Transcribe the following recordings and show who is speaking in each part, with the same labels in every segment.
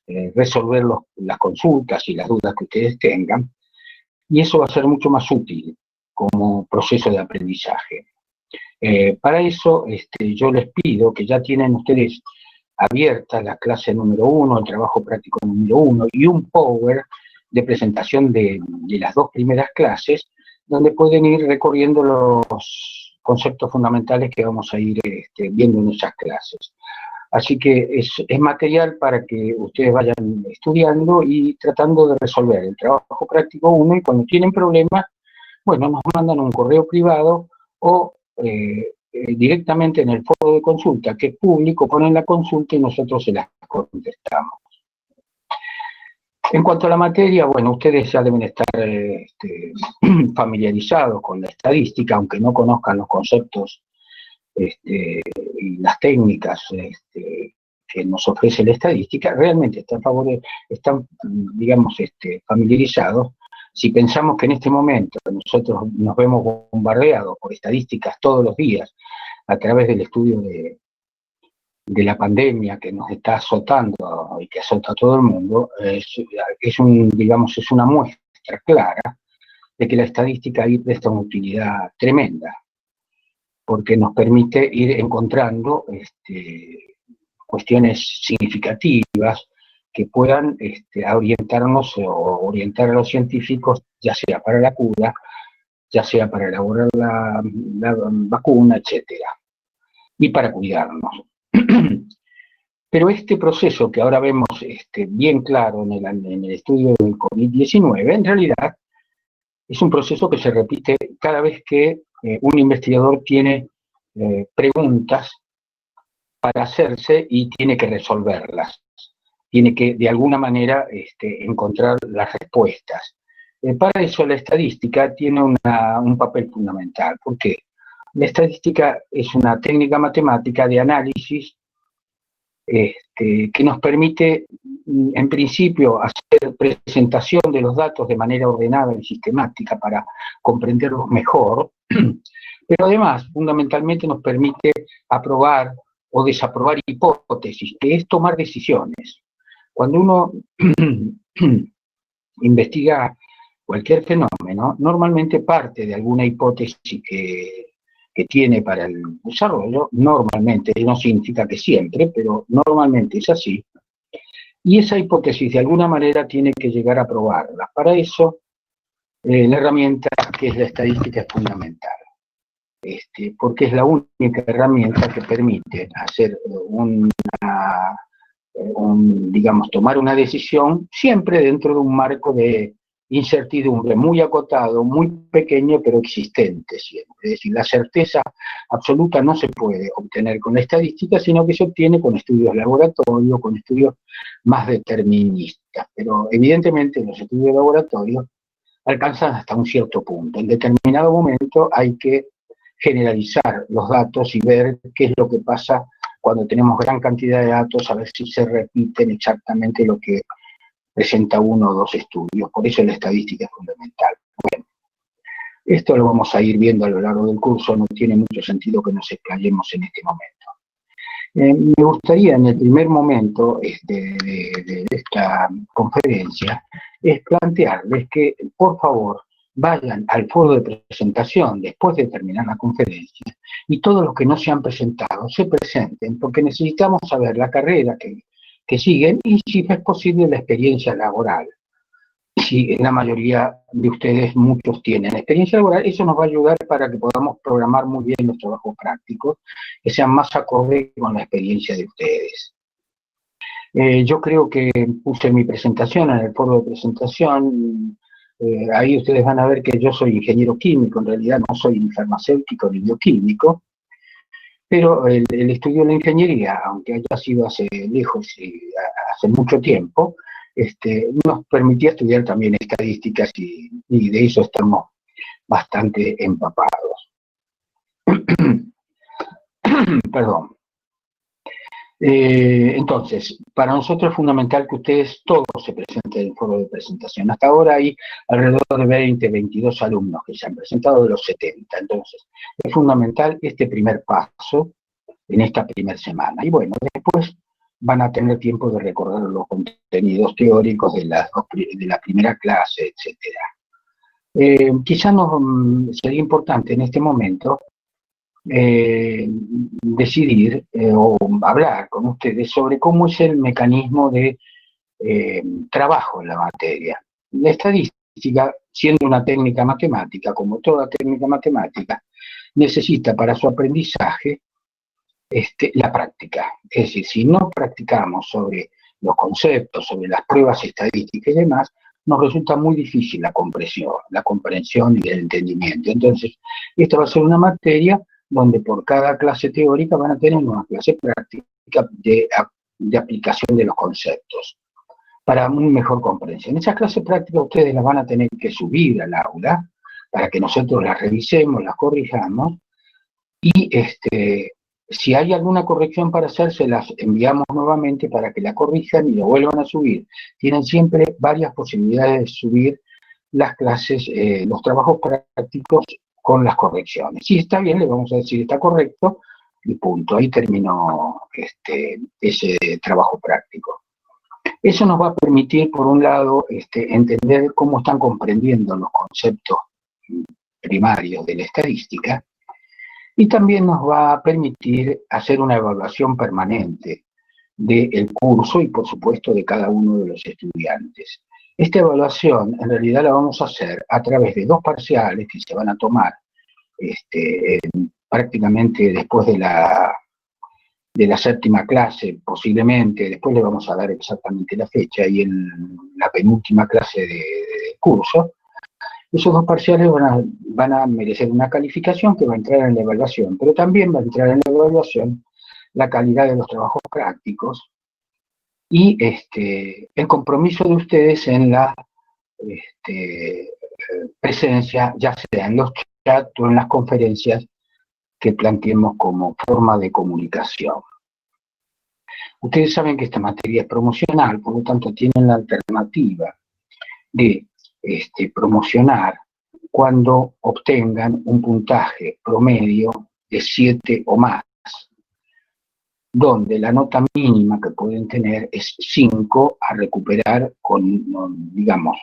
Speaker 1: resolver las consultas y las dudas que ustedes tengan, y eso va a ser mucho más útil como proceso de aprendizaje. Para eso, yo les pido que ya tienen ustedes abierta la clase número 1, el trabajo práctico número 1, y un power de presentación de las dos primeras clases, donde pueden ir recorriendo los conceptos fundamentales que vamos a ir viendo en esas clases. Así que es material para que ustedes vayan estudiando y tratando de resolver el trabajo práctico 1, y cuando tienen problemas, bueno, nos mandan un correo privado o directamente en el foro de consulta, que es público, ponen la consulta y nosotros se las contestamos. En cuanto a la materia, bueno, ustedes ya deben estar familiarizados con la estadística, aunque no conozcan los conceptos y las técnicas que nos ofrece la estadística, realmente están digamos, familiarizados. Si pensamos que en este momento nosotros nos vemos bombardeados por estadísticas todos los días a través del estudio de la pandemia que nos está azotando y que azota a todo el mundo, es una muestra clara de que la estadística ahí presta una utilidad tremenda, porque nos permite ir encontrando cuestiones significativas que puedan orientarnos o orientar a los científicos, ya sea para la cura, ya sea para elaborar la vacuna, etcétera, y para cuidarnos. Pero este proceso que ahora vemos bien claro en el estudio del COVID-19, en realidad es un proceso que se repite cada vez que un investigador tiene preguntas para hacerse y tiene que resolverlas. Tiene que, de alguna manera, encontrar las respuestas. Para eso la estadística tiene un papel fundamental. ¿Por qué? La estadística es una técnica matemática de análisis que nos permite, en principio, hacer presentación de los datos de manera ordenada y sistemática para comprenderlos mejor, pero además, fundamentalmente, nos permite aprobar o desaprobar hipótesis, que es tomar decisiones. Cuando uno investiga cualquier fenómeno, normalmente parte de alguna hipótesis que tiene para el desarrollo, normalmente, no significa que siempre, pero normalmente es así, y esa hipótesis de alguna manera tiene que llegar a probarla. Para eso, la herramienta que es la estadística es fundamental, porque es la única herramienta que permite hacer tomar una decisión siempre dentro de un marco de incertidumbre muy acotado, muy pequeño, pero existente siempre. Es decir, la certeza absoluta no se puede obtener con la estadística, sino que se obtiene con estudios de laboratorio, con estudios más deterministas. Pero evidentemente los estudios de laboratorio alcanzan hasta un cierto punto. En determinado momento hay que generalizar los datos y ver qué es lo que pasa cuando tenemos gran cantidad de datos, a ver si se repiten exactamente lo que presenta uno o dos estudios. Por eso la estadística es fundamental. Bueno, esto lo vamos a ir viendo a lo largo del curso, no tiene mucho sentido que nos explayemos en este momento. Me gustaría en el primer momento de esta conferencia es plantearles que, por favor, vayan al foro de presentación después de terminar la conferencia y todos los que no se han presentado se presenten, porque necesitamos saber la carrera que siguen y, si es posible, la experiencia laboral. Si en la mayoría de ustedes, muchos tienen experiencia laboral, eso nos va a ayudar para que podamos programar muy bien los trabajos prácticos, que sean más acorde con la experiencia de ustedes. Yo creo que puse mi presentación en el foro de presentación. Ahí ustedes van a ver que yo soy ingeniero químico, en realidad no soy ni farmacéutico ni bioquímico, pero el estudio de la ingeniería, aunque haya sido hace lejos y hace mucho tiempo, nos permitía estudiar también estadísticas y de eso estamos bastante empapados. Perdón. Entonces, para nosotros es fundamental que ustedes todos se presenten en el foro de presentación. Hasta ahora hay alrededor de 20, 22 alumnos que se han presentado de los 70. Entonces, es fundamental este primer paso en esta primera semana. Y bueno, después van a tener tiempo de recorrer los contenidos teóricos de la primera clase, etc. Quizá sería importante en este momento decidir o hablar con ustedes sobre cómo es el mecanismo de trabajo en la materia. La estadística, siendo una técnica matemática, como toda técnica matemática, necesita para su aprendizaje la práctica. Es decir, si no practicamos sobre los conceptos, sobre las pruebas estadísticas y demás, nos resulta muy difícil la comprensión y el entendimiento. Entonces, esta va a ser una materia donde por cada clase teórica van a tener una clase práctica de aplicación de los conceptos para una mejor comprensión. Esas clases prácticas ustedes las van a tener que subir al aula para que nosotros las revisemos, las corrijamos, y si hay alguna corrección para hacer, se las enviamos nuevamente para que la corrijan y lo vuelvan a subir. Tienen siempre varias posibilidades de subir las clases, los trabajos prácticos con las correcciones. Si está bien, le vamos a decir está correcto y punto. Ahí terminó ese trabajo práctico. Eso nos va a permitir, por un lado, entender cómo están comprendiendo los conceptos primarios de la estadística, y también nos va a permitir hacer una evaluación permanente del curso y, por supuesto, de cada uno de los estudiantes. Esta evaluación, en realidad, la vamos a hacer a través de 2 parciales que se van a tomar prácticamente después de la 7ª clase, posiblemente, después le vamos a dar exactamente la fecha, y en la penúltima clase de curso. Esos 2 parciales van a merecer una calificación que va a entrar en la evaluación, pero también va a entrar en la evaluación la calidad de los trabajos prácticos y el compromiso de ustedes en la presencia, ya sea en los chats o en las conferencias que planteemos como forma de comunicación. Ustedes saben que esta materia es promocional, por lo tanto tienen la alternativa de promocionar cuando obtengan un puntaje promedio de 7 o más, donde la nota mínima que pueden tener es 5 a recuperar digamos,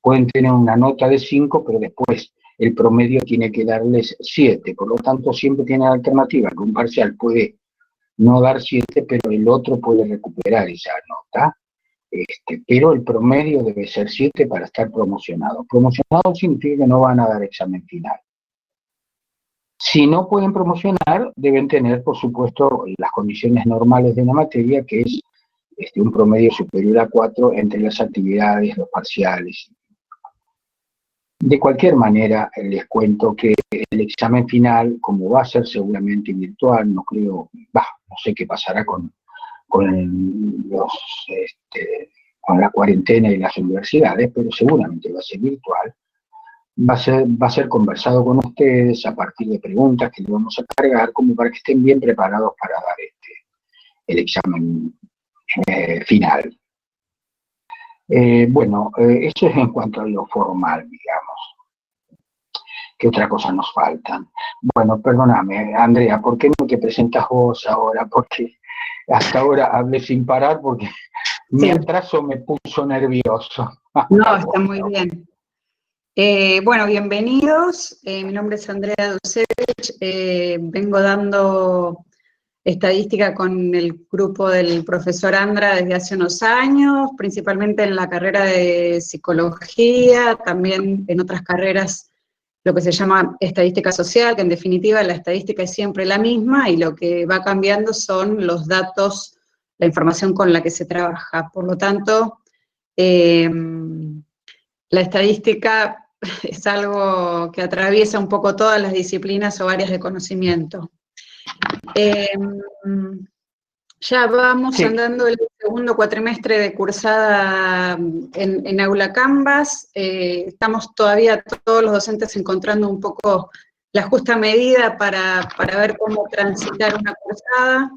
Speaker 1: pueden tener una nota de 5, pero después el promedio tiene que darles 7, por lo tanto siempre tienen la alternativa, que un parcial puede no dar 7, pero el otro puede recuperar esa nota. Pero el promedio debe ser 7 para estar promocionado. Promocionado significa que no van a dar examen final. Si no pueden promocionar, deben tener, por supuesto, las condiciones normales de una materia, que es un promedio superior a 4 entre las actividades, los parciales. De cualquier manera, les cuento que el examen final, como va a ser seguramente virtual, no sé qué pasará con la cuarentena y las universidades, pero seguramente va a ser virtual, va a ser conversado con ustedes a partir de preguntas que le vamos a cargar, como para que estén bien preparados para dar el examen final. Eso es en cuanto a lo formal, digamos. ¿Qué otra cosa nos faltan? Bueno, perdóname, Andrea, ¿por qué no te presentas vos ahora? Porque hasta ahora hablé sin parar porque mi atraso me puso nervioso.
Speaker 2: No, está muy bien. Bueno, bienvenidos. Mi nombre es Andrea Dulcevich. Vengo dando estadística con el grupo del profesor Andra desde hace unos años, principalmente en la carrera de psicología, también en otras carreras lo que se llama estadística social, que en definitiva la estadística es siempre la misma y lo que va cambiando son los datos, la información con la que se trabaja. Por lo tanto, la estadística es algo que atraviesa un poco todas las disciplinas o áreas de conocimiento. Ya vamos andando el segundo cuatrimestre de cursada en Aula Canvas. Estamos todavía todos los docentes encontrando un poco la justa medida para ver cómo transitar una cursada,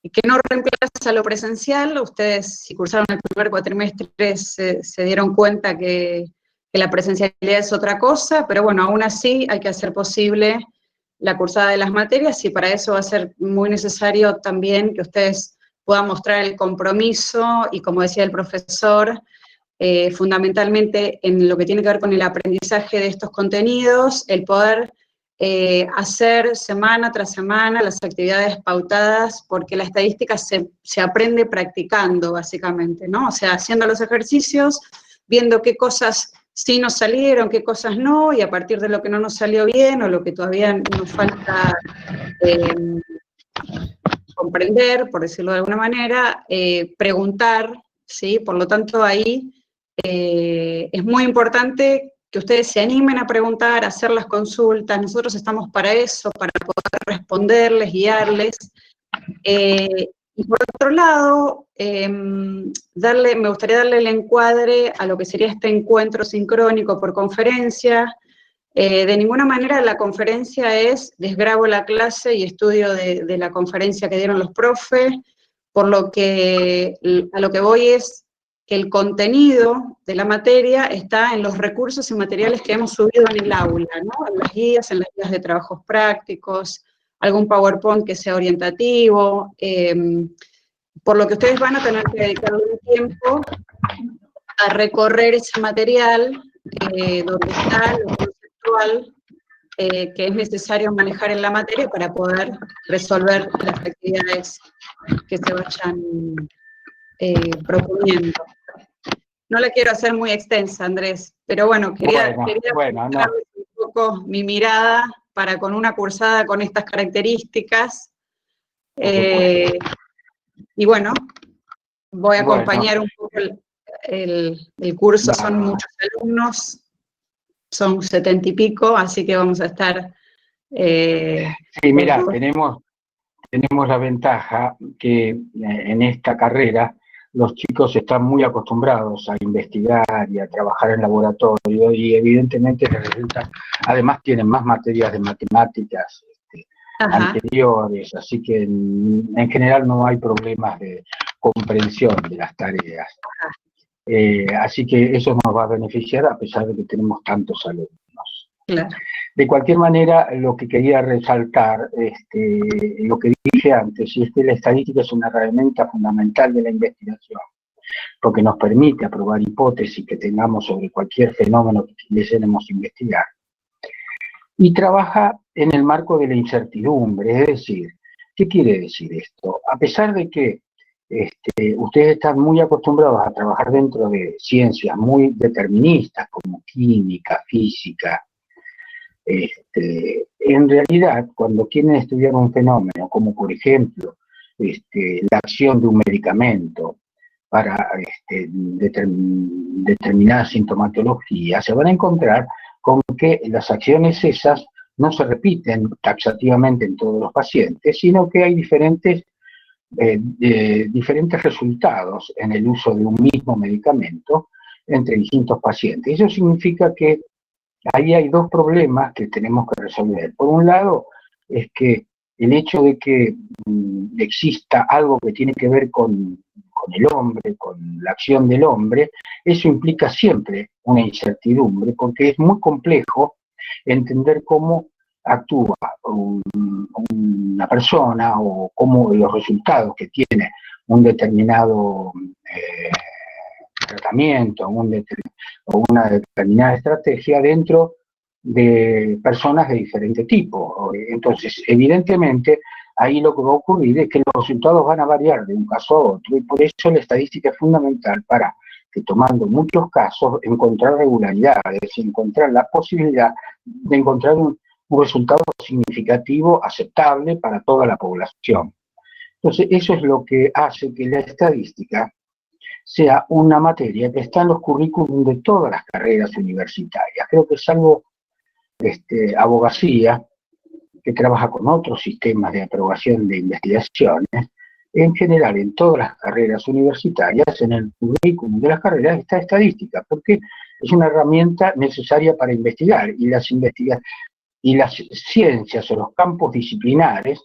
Speaker 2: que no reemplaza lo presencial. Ustedes, si cursaron el primer cuatrimestre, se dieron cuenta que la presencialidad es otra cosa, pero bueno, aún así hay que hacer posible la cursada de las materias, y para eso va a ser muy necesario también que ustedes pueda mostrar el compromiso y, como decía el profesor, fundamentalmente en lo que tiene que ver con el aprendizaje de estos contenidos, el poder hacer semana tras semana las actividades pautadas, porque la estadística se aprende practicando, básicamente, ¿no? O sea, haciendo los ejercicios, viendo qué cosas sí nos salieron, qué cosas no, y a partir de lo que no nos salió bien o lo que todavía nos falta comprender, por decirlo de alguna manera, preguntar, ¿sí? Por lo tanto, ahí es muy importante que ustedes se animen a preguntar, a hacer las consultas. Nosotros estamos para eso, para poder responderles, guiarles. Y por otro lado, me gustaría darle el encuadre a lo que sería este encuentro sincrónico por conferencia. De ninguna manera la conferencia es desgrabo la clase y estudio de la conferencia que dieron los profes, por lo que a lo que voy es que el contenido de la materia está en los recursos y materiales que hemos subido en el aula, ¿no? En las guías de trabajos prácticos, algún PowerPoint que sea orientativo, por lo que ustedes van a tener que dedicarle un tiempo a recorrer ese material donde está lo conceptual que es necesario manejar en la materia para poder resolver las actividades que se vayan proponiendo. No la quiero hacer muy extensa, Andrés, pero bueno, quería mostrarles un poco mi mirada para con una cursada con estas características. Y bueno, voy a acompañar un poco el curso, son muchos alumnos, son 70 y pico, así que vamos a estar...
Speaker 1: sí, mira, tenemos la ventaja que en esta carrera los chicos están muy acostumbrados a investigar y a trabajar en laboratorio y evidentemente les resulta, además tienen más materias de matemáticas anteriores, así que en general no hay problemas de comprensión de las tareas. Así que eso nos va a beneficiar a pesar de que tenemos tantos alumnos.
Speaker 2: Claro.
Speaker 1: De cualquier manera, lo que quería resaltar, lo que dije antes, y es que la estadística es una herramienta fundamental de la investigación, porque nos permite aprobar hipótesis que tengamos sobre cualquier fenómeno que quisiéramos investigar. Y trabaja en el marco de la incertidumbre, es decir, ¿qué quiere decir esto? A pesar de que ustedes están muy acostumbrados a trabajar dentro de ciencias muy deterministas como química, física, en realidad, cuando quieren estudiar un fenómeno, como por ejemplo la acción de un medicamento para determinada sintomatología, se van a encontrar con que las acciones esas no se repiten taxativamente en todos los pacientes, sino que hay diferentes resultados en el uso de un mismo medicamento entre distintos pacientes. Eso significa que ahí hay dos problemas que tenemos que resolver. Por un lado, es que el hecho de que exista algo que tiene que ver con el hombre, con la acción del hombre, eso implica siempre una incertidumbre, porque es muy complejo entender cómo actúa una persona o cómo los resultados que tiene un determinado tratamiento o una determinada estrategia dentro de personas de diferente tipo. Entonces, evidentemente, ahí lo que va a ocurrir es que los resultados van a variar de un caso a otro, y por eso la estadística es fundamental para que, tomando muchos casos, encontrar regularidades y encontrar la posibilidad de encontrar un resultado significativo, aceptable para toda la población. Entonces, eso es lo que hace que la estadística sea una materia que está en los currículum de todas las carreras universitarias. Creo que salvo abogacía, que trabaja con otros sistemas de aprobación de investigaciones, en general en todas las carreras universitarias, en el currículum de las carreras está estadística, porque es una herramienta necesaria para investigar, y las ciencias o los campos disciplinares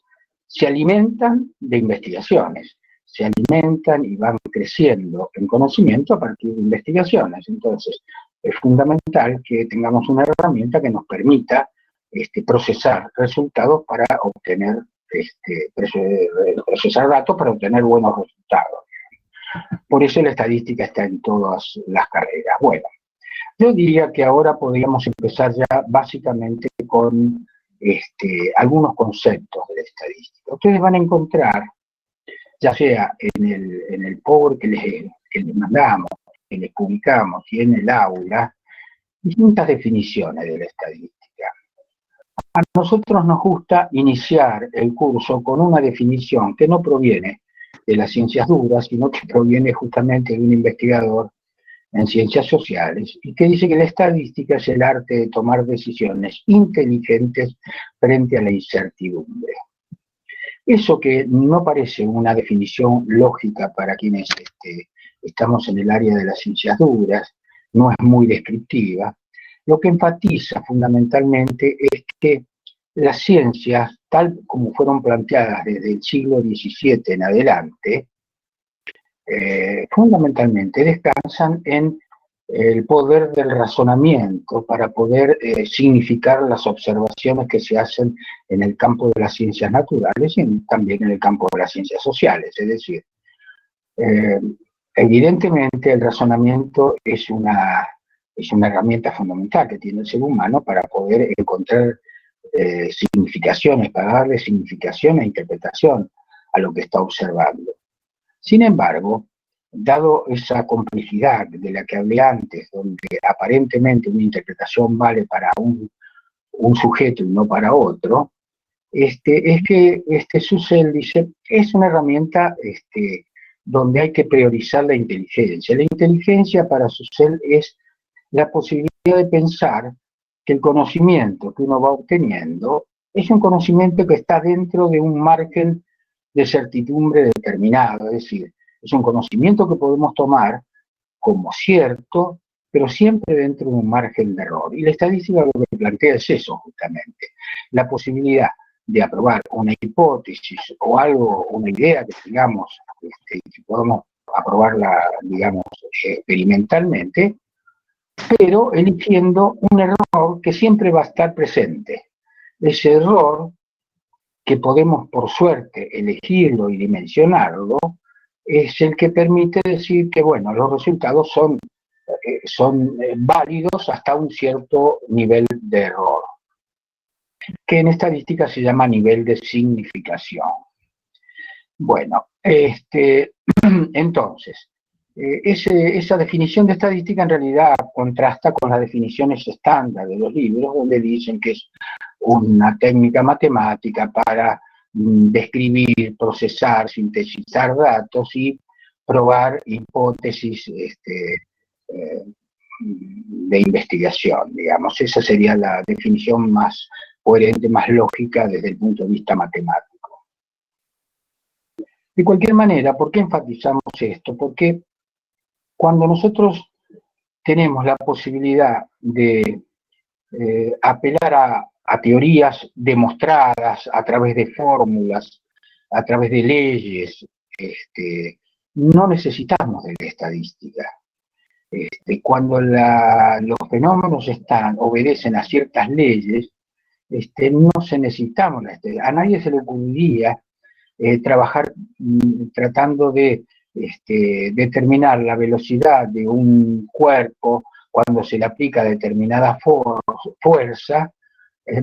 Speaker 1: se alimentan de investigaciones, se alimentan y van creciendo en conocimiento a partir de investigaciones. Entonces, es fundamental que tengamos una herramienta que nos permita procesar resultados para obtener procesar datos para obtener buenos resultados. Por eso la estadística está en todas las carreras. Bueno, yo diría que ahora podríamos empezar ya básicamente con algunos conceptos de la estadística. Ustedes van a encontrar, ya sea en el power que les mandamos, que les publicamos y en el aula, distintas definiciones de la estadística. A nosotros nos gusta iniciar el curso con una definición que no proviene de las ciencias duras, sino que proviene justamente de un investigador en ciencias sociales, y que dice que la estadística es el arte de tomar decisiones inteligentes frente a la incertidumbre. Eso que no parece una definición lógica para quienes estamos en el área de las ciencias duras, no es muy descriptiva, lo que enfatiza fundamentalmente es que las ciencias, tal como fueron planteadas desde el siglo XVII en adelante, fundamentalmente descansan en el poder del razonamiento para poder significar las observaciones que se hacen en el campo de las ciencias naturales y también en el campo de las ciencias sociales. Es decir, evidentemente el razonamiento es una herramienta fundamental que tiene el ser humano para poder encontrar significaciones, para darle significación e interpretación a lo que está observando. Sin embargo, dado esa complejidad de la que hablé antes, donde aparentemente una interpretación vale para un sujeto y no para otro, es que Sussel dice que es una herramienta donde hay que priorizar la inteligencia. La inteligencia para Sussel es la posibilidad de pensar que el conocimiento que uno va obteniendo es un conocimiento que está dentro de un margen de certidumbre determinado, es decir, es un conocimiento que podemos tomar como cierto, pero siempre dentro de un margen de error. Y la estadística lo que plantea es eso justamente, la posibilidad de aprobar una hipótesis o algo, una idea que tengamos, que podamos aprobarla, digamos, experimentalmente, pero eligiendo un error que siempre va a estar presente. Ese error que podemos, por suerte, elegirlo y dimensionarlo, es el que permite decir que, bueno, los resultados son válidos hasta un cierto nivel de error, que en estadística se llama nivel de significación. Bueno, entonces, esa definición de estadística en realidad contrasta con las definiciones estándar de los libros, donde dicen que es una técnica matemática para describir, procesar, sintetizar datos y probar hipótesis de investigación, digamos. Esa sería la definición más coherente, más lógica desde el punto de vista matemático. De cualquier manera, ¿por qué enfatizamos esto? Porque cuando nosotros tenemos la posibilidad de apelar a teorías demostradas a través de fórmulas, a través de leyes, no necesitamos de la estadística. Cuando los fenómenos obedecen a ciertas leyes, no se necesitamos la estadística. A nadie se le ocurriría trabajar tratando de determinar la velocidad de un cuerpo cuando se le aplica determinada fuerza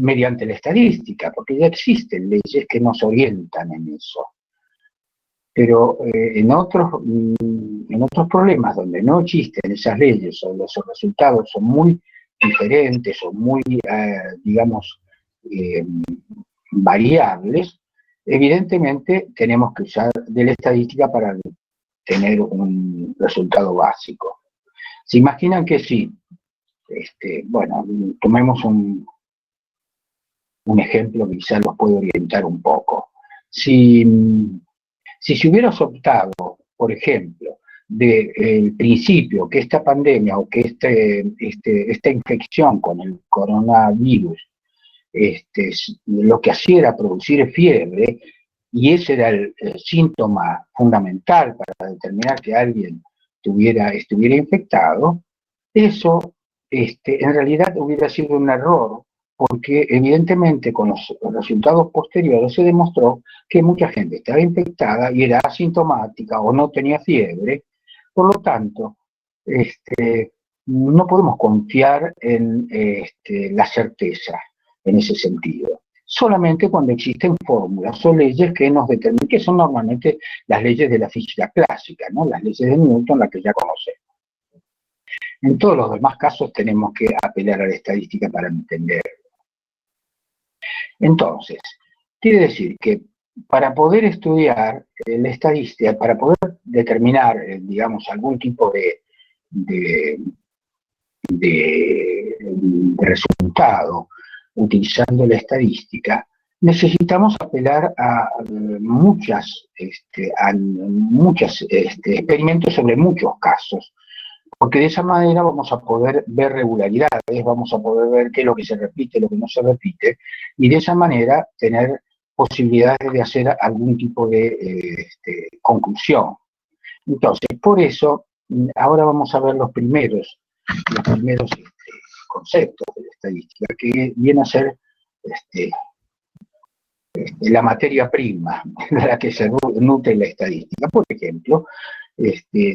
Speaker 1: mediante la estadística, porque ya existen leyes que nos orientan en eso. Pero en otros problemas donde no existen esas leyes o los resultados son muy diferentes o muy, digamos, variables, evidentemente tenemos que usar de la estadística para tener un resultado básico. ¿Se imaginan que si, bueno, tomemos un ejemplo que quizás los puede orientar un poco? Si se hubiera optado, por ejemplo, del principio que esta pandemia o que esta infección con el coronavirus lo que hacía era producir fiebre, y ese era el síntoma fundamental para determinar que alguien estuviera infectado, eso en realidad hubiera sido un error, porque evidentemente con los resultados posteriores se demostró que mucha gente estaba infectada y era asintomática o no tenía fiebre. Por lo tanto, no podemos confiar en la certeza en ese sentido. Solamente cuando existen fórmulas o leyes que nos determinan, que son normalmente las leyes de la física clásica, ¿no? Las leyes de Newton, las que ya conocemos. En todos los demás casos tenemos que apelar a la estadística para entenderlo. Entonces, quiere decir que para poder estudiar la estadística, para poder determinar, digamos, algún tipo de resultado utilizando la estadística, necesitamos apelar a muchos experimentos sobre muchos casos, porque de esa manera vamos a poder ver regularidades, vamos a poder ver qué es lo que se repite, lo que no se repite, y de esa manera tener posibilidades de hacer algún tipo de conclusión. Entonces, por eso, ahora vamos a ver los primeros conceptos de la estadística, que viene a ser la materia prima de la que se nutre la estadística. Por ejemplo,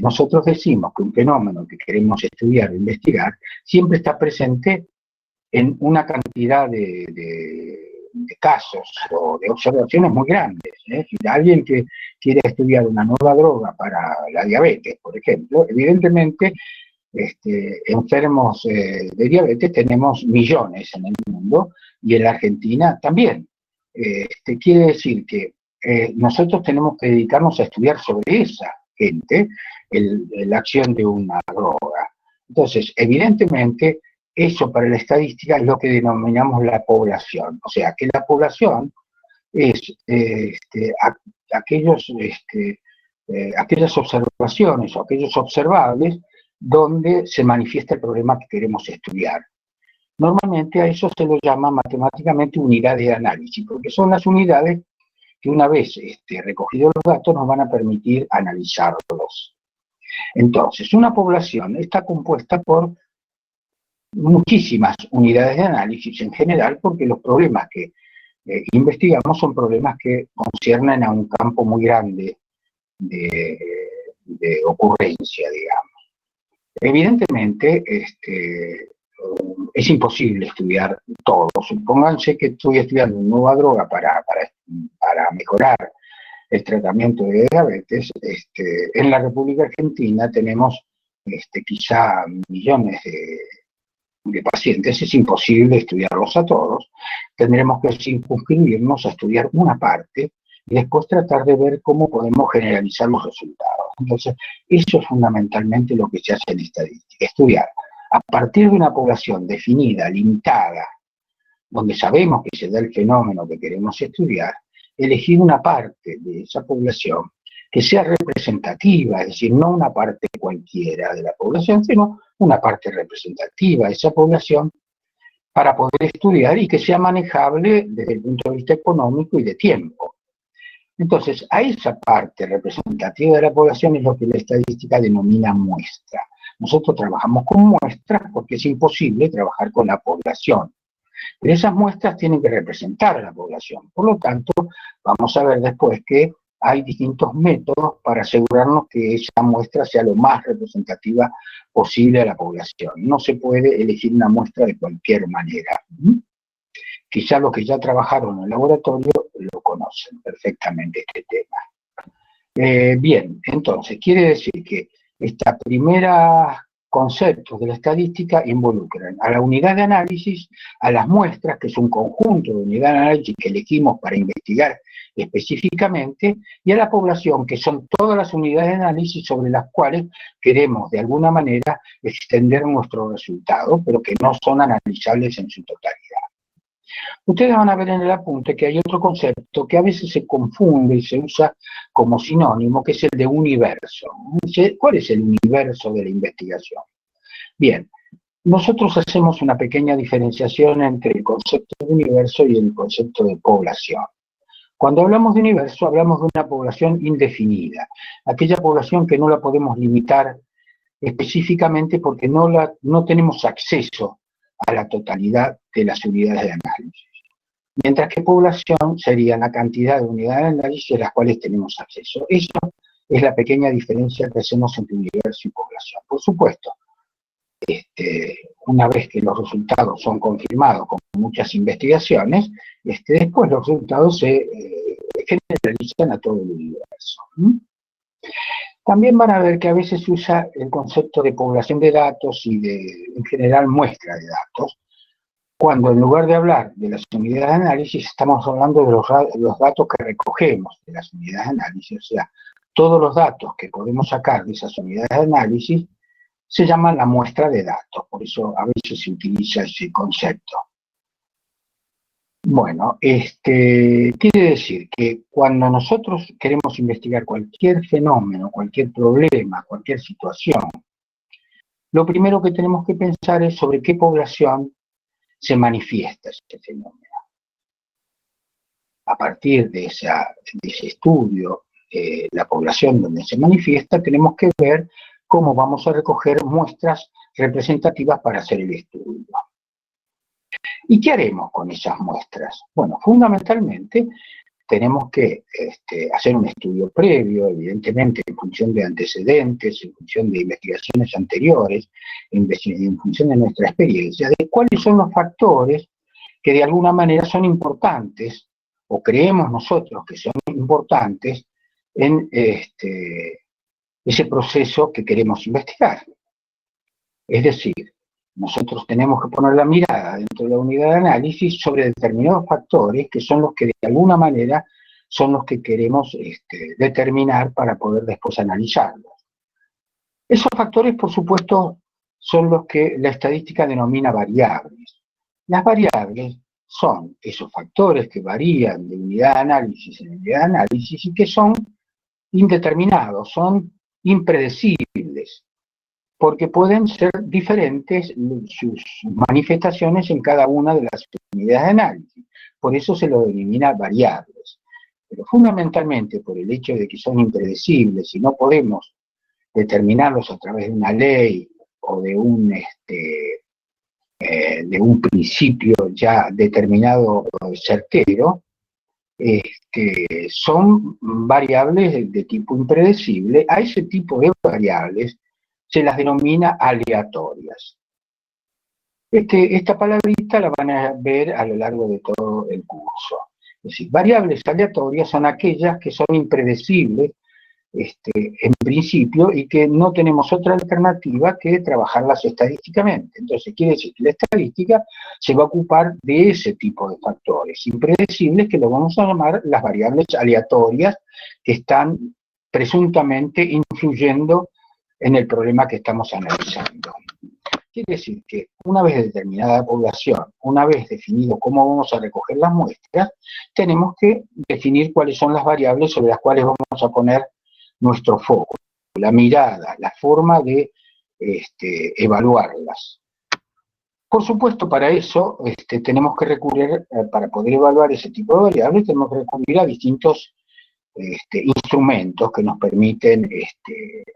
Speaker 1: nosotros decimos que un fenómeno que queremos estudiar o investigar siempre está presente en una cantidad de casos o de observaciones muy grandes. Si alguien que quiere estudiar una nueva droga para la diabetes, por ejemplo, evidentemente enfermos de diabetes tenemos millones en el mundo y en la Argentina también. Quiere decir que nosotros tenemos que dedicarnos a estudiar sobre esa gente la acción de una droga. Entonces, evidentemente, eso para la estadística es lo que denominamos la población. O sea, que la población es aquellas observaciones o aquellos observables donde se manifiesta el problema que queremos estudiar. Normalmente a eso se lo llama matemáticamente unidades de análisis, porque son las unidades que una vez recogidos los datos nos van a permitir analizarlos. Entonces, una población está compuesta por muchísimas unidades de análisis en general, porque los problemas que investigamos son problemas que conciernen a un campo muy grande de ocurrencia, digamos. Evidentemente, es imposible estudiar todo. Supónganse que estoy estudiando una nueva droga para mejorar el tratamiento de diabetes. En la República Argentina tenemos quizá millones de pacientes. Es imposible estudiarlos a todos. Tendremos que circunscribirnos a estudiar una parte y después tratar de ver cómo podemos generalizar los resultados. Entonces, eso es fundamentalmente lo que se hace en estadística, estudiar a partir de una población definida, limitada, donde sabemos que se da el fenómeno que queremos estudiar, elegir una parte de esa población que sea representativa, es decir, no una parte cualquiera de la población, sino una parte representativa de esa población para poder estudiar y que sea manejable desde el punto de vista económico y de tiempo. Entonces, a esa parte representativa de la población es lo que la estadística denomina muestra. Nosotros trabajamos con muestras porque es imposible trabajar con la población. Pero esas muestras tienen que representar a la población. Por lo tanto, vamos a ver después que hay distintos métodos para asegurarnos que esa muestra sea lo más representativa posible de la población. No se puede elegir una muestra de cualquier manera. Quizá los que ya trabajaron en el laboratorio lo conocen perfectamente este tema. Bien, entonces, quiere decir que esta primera conceptos de la estadística involucran a la unidad de análisis, a las muestras, que es un conjunto de unidades de análisis que elegimos para investigar específicamente, y a la población, que son todas las unidades de análisis sobre las cuales queremos de alguna manera extender nuestros resultados, pero que no son analizables en su totalidad. Ustedes van a ver en el apunte que hay otro concepto que a veces se confunde y se usa como sinónimo, que es el de universo. ¿Cuál es el universo de la investigación? Bien, nosotros hacemos una pequeña diferenciación entre el concepto de universo y el concepto de población. Cuando hablamos de universo, hablamos de una población indefinida, aquella población que no la podemos limitar específicamente porque no tenemos acceso a la totalidad de las unidades de análisis. Mientras que población sería la cantidad de unidades de análisis a las cuales tenemos acceso. Eso es la pequeña diferencia que hacemos entre universo y población. Por supuesto, una vez que los resultados son confirmados con muchas investigaciones, después los resultados se generalizan a todo el universo. También van a ver que a veces se usa el concepto de población de datos y en general, muestra de datos, cuando en lugar de hablar de las unidades de análisis, estamos hablando de los datos que recogemos de las unidades de análisis, o sea, todos los datos que podemos sacar de esas unidades de análisis se llaman la muestra de datos, por eso a veces se utiliza ese concepto. Bueno, quiere decir que cuando nosotros queremos investigar cualquier fenómeno, cualquier problema, cualquier situación, lo primero que tenemos que pensar es sobre qué población se manifiesta ese fenómeno. A partir de ese estudio, la población donde se manifiesta, tenemos que ver cómo vamos a recoger muestras representativas para hacer el estudio. ¿Y qué haremos con esas muestras? Bueno, fundamentalmente tenemos que hacer un estudio previo, evidentemente en función de antecedentes, en función de investigaciones anteriores, en función de nuestra experiencia, de cuáles son los factores que de alguna manera son importantes, o creemos nosotros que son importantes, en ese proceso que queremos investigar. Es decir, nosotros tenemos que poner la mirada dentro de la unidad de análisis sobre determinados factores que son los que de alguna manera son los que queremos determinar para poder después analizarlos. Esos factores, por supuesto, son los que la estadística denomina variables. Las variables son esos factores que varían de unidad de análisis en unidad de análisis y que son indeterminados, son impredecibles, porque pueden ser diferentes sus manifestaciones en cada una de las unidades de análisis. Por eso se lo denomina variables. Pero fundamentalmente por el hecho de que son impredecibles y no podemos determinarlos a través de una ley o de un principio ya determinado certero, son variables de tipo impredecible. A ese tipo de variables se las denomina aleatorias. Esta palabrita la van a ver a lo largo de todo el curso. Es decir, variables aleatorias son aquellas que son impredecibles en principio y que no tenemos otra alternativa que trabajarlas estadísticamente. Entonces quiere decir que la estadística se va a ocupar de ese tipo de factores impredecibles que lo vamos a llamar las variables aleatorias que están presuntamente influyendo en el problema que estamos analizando. Quiere decir que una vez determinada la población, una vez definido cómo vamos a recoger las muestras, tenemos que definir cuáles son las variables sobre las cuales vamos a poner nuestro foco, la mirada, la forma de evaluarlas. Por supuesto, para eso tenemos que recurrir, para poder evaluar ese tipo de variables, tenemos que recurrir a distintos instrumentos que nos permiten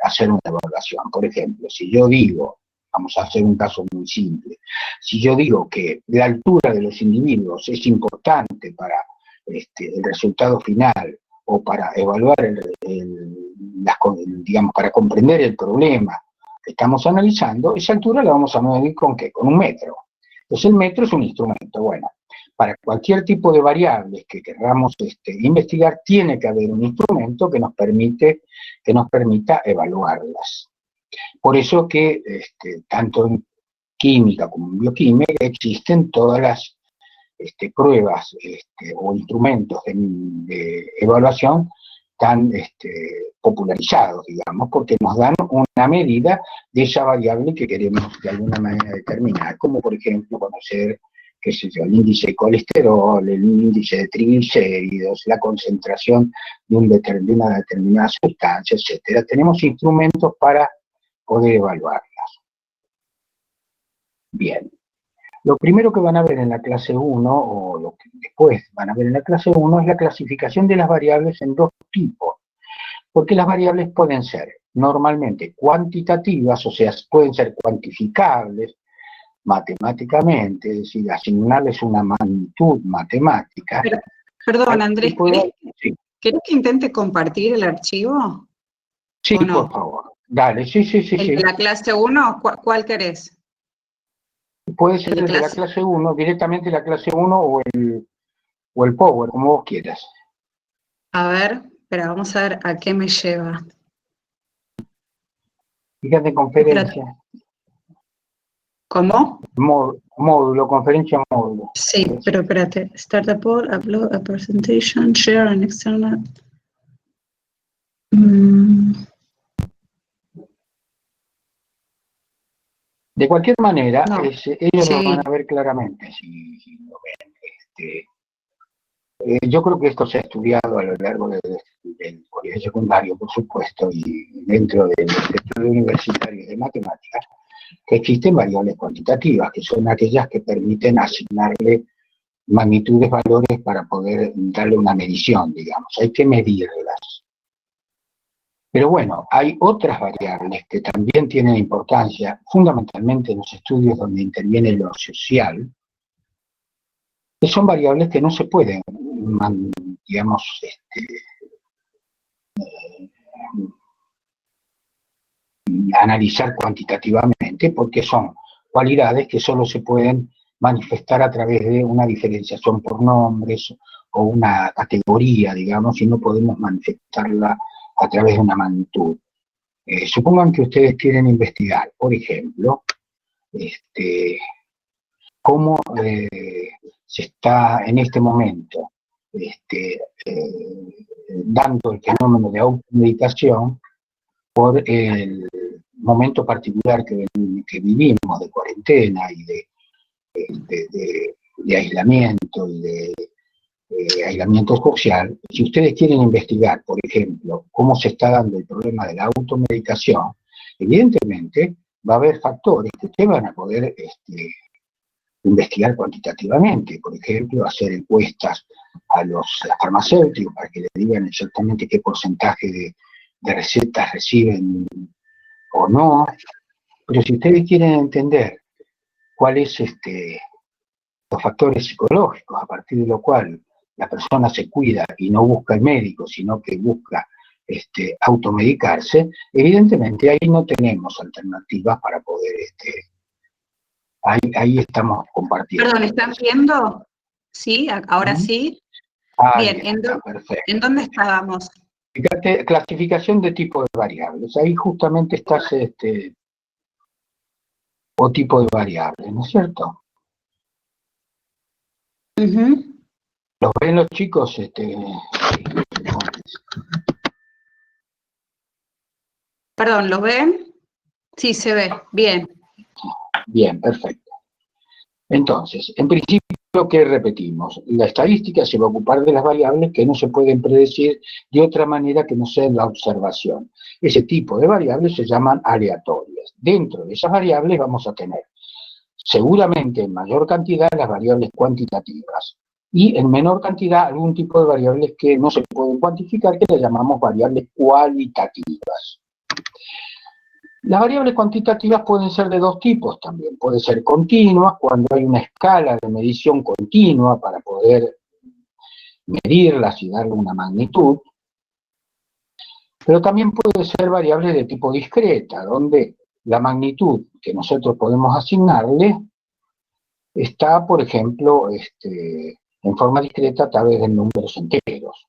Speaker 1: hacer una evaluación. Por ejemplo, si yo digo, vamos a hacer un caso muy simple, si yo digo que la altura de los individuos es importante para el resultado final, o para evaluar, digamos, para comprender el problema que estamos analizando, esa altura la vamos a medir ¿con qué? Con un metro. Entonces el metro es un instrumento. Bueno, para cualquier tipo de variables que queramos investigar, tiene que haber un instrumento que nos permita evaluarlas. Por eso que tanto en química como en bioquímica existen todas las pruebas o instrumentos de evaluación tan popularizados, digamos, porque nos dan una medida de esa variable que queremos de alguna manera determinar, como por ejemplo conocer, qué sé yo, el índice de colesterol, el índice de triglicéridos, la concentración de una determinada sustancia, etcétera. Tenemos instrumentos para poder evaluarlas. Bien. Lo primero que van a ver en la clase 1, o lo que después van a ver en la clase 1, es la clasificación de las variables en dos tipos. Porque las variables pueden ser normalmente cuantitativas, o sea, pueden ser cuantificables, matemáticamente, es decir, asignarles una magnitud matemática.
Speaker 2: Perdón, Andrés,
Speaker 1: sí.
Speaker 2: ¿querés que intente compartir el archivo?
Speaker 1: Sí,
Speaker 2: ¿O no?
Speaker 1: por favor. Dale, sí.
Speaker 2: ¿El de la clase 1? ¿Cuál querés?
Speaker 1: Puede ser el de la clase 1, directamente la clase 1 o el Power, como vos quieras.
Speaker 2: A ver, espera, vamos a ver a qué me lleva.
Speaker 1: Fíjate, conferencia.
Speaker 2: ¿Cómo?
Speaker 1: Módulo, conferencia módulo.
Speaker 2: Sí, pero espérate. Start a poll, upload a presentation, share an external.
Speaker 1: De cualquier manera,
Speaker 2: No.
Speaker 1: ellos lo van a ver claramente si lo ven. Yo creo que esto se ha estudiado a lo largo del colegio secundario, por supuesto, y dentro del estudio universitario de matemáticas, que existen variables cuantitativas, que son aquellas que permiten asignarle magnitudes, valores para poder darle una medición, digamos. Hay que medirlas. Pero bueno, hay otras variables que también tienen importancia, fundamentalmente en los estudios donde interviene lo social, que son variables que no se pueden, digamos, analizar cuantitativamente, porque son cualidades que solo se pueden manifestar a través de una diferenciación por nombres o una categoría, digamos, y no podemos manifestarla a través de una magnitud. Supongan que ustedes quieren investigar, por ejemplo, cómo se está en este momento dando el fenómeno de automedicación por el momento particular que vivimos de cuarentena y de aislamiento y de aislamiento social. Si ustedes quieren investigar, por ejemplo, cómo se está dando el problema de la automedicación, evidentemente va a haber factores que ustedes van a poder investigar cuantitativamente, por ejemplo, hacer encuestas a los farmacéuticos para que les digan exactamente qué porcentaje de recetas reciben o no. Pero si ustedes quieren entender cuáles los factores psicológicos a partir de lo cual la persona se cuida y no busca el médico, sino que busca automedicarse, evidentemente ahí no tenemos alternativas para poder ahí estamos compartiendo.
Speaker 2: Perdón, ¿están viendo? Sí, ahora sí. Bien,
Speaker 1: perfecto.
Speaker 2: ¿En dónde estábamos?
Speaker 1: Fíjate, clasificación de tipo de variables. Ahí justamente estás o tipo de variables, ¿no es cierto? ¿Los ven los chicos?
Speaker 2: Perdón, ¿los ven? Sí, se ve. Bien.
Speaker 1: Bien, perfecto. Entonces, en principio, ¿qué repetimos? La estadística se va a ocupar de las variables que no se pueden predecir de otra manera que no sea en la observación. Ese tipo de variables se llaman aleatorias. Dentro de esas variables vamos a tener seguramente en mayor cantidad las variables cuantitativas y en menor cantidad algún tipo de variables que no se pueden cuantificar, que le llamamos variables cualitativas. Las variables cuantitativas pueden ser de dos tipos también. Pueden ser continuas, cuando hay una escala de medición continua para poder medirlas y darle una magnitud. Pero también puede ser variables de tipo discreta, donde la magnitud que nosotros podemos asignarle está, por ejemplo, en forma discreta a través de números enteros.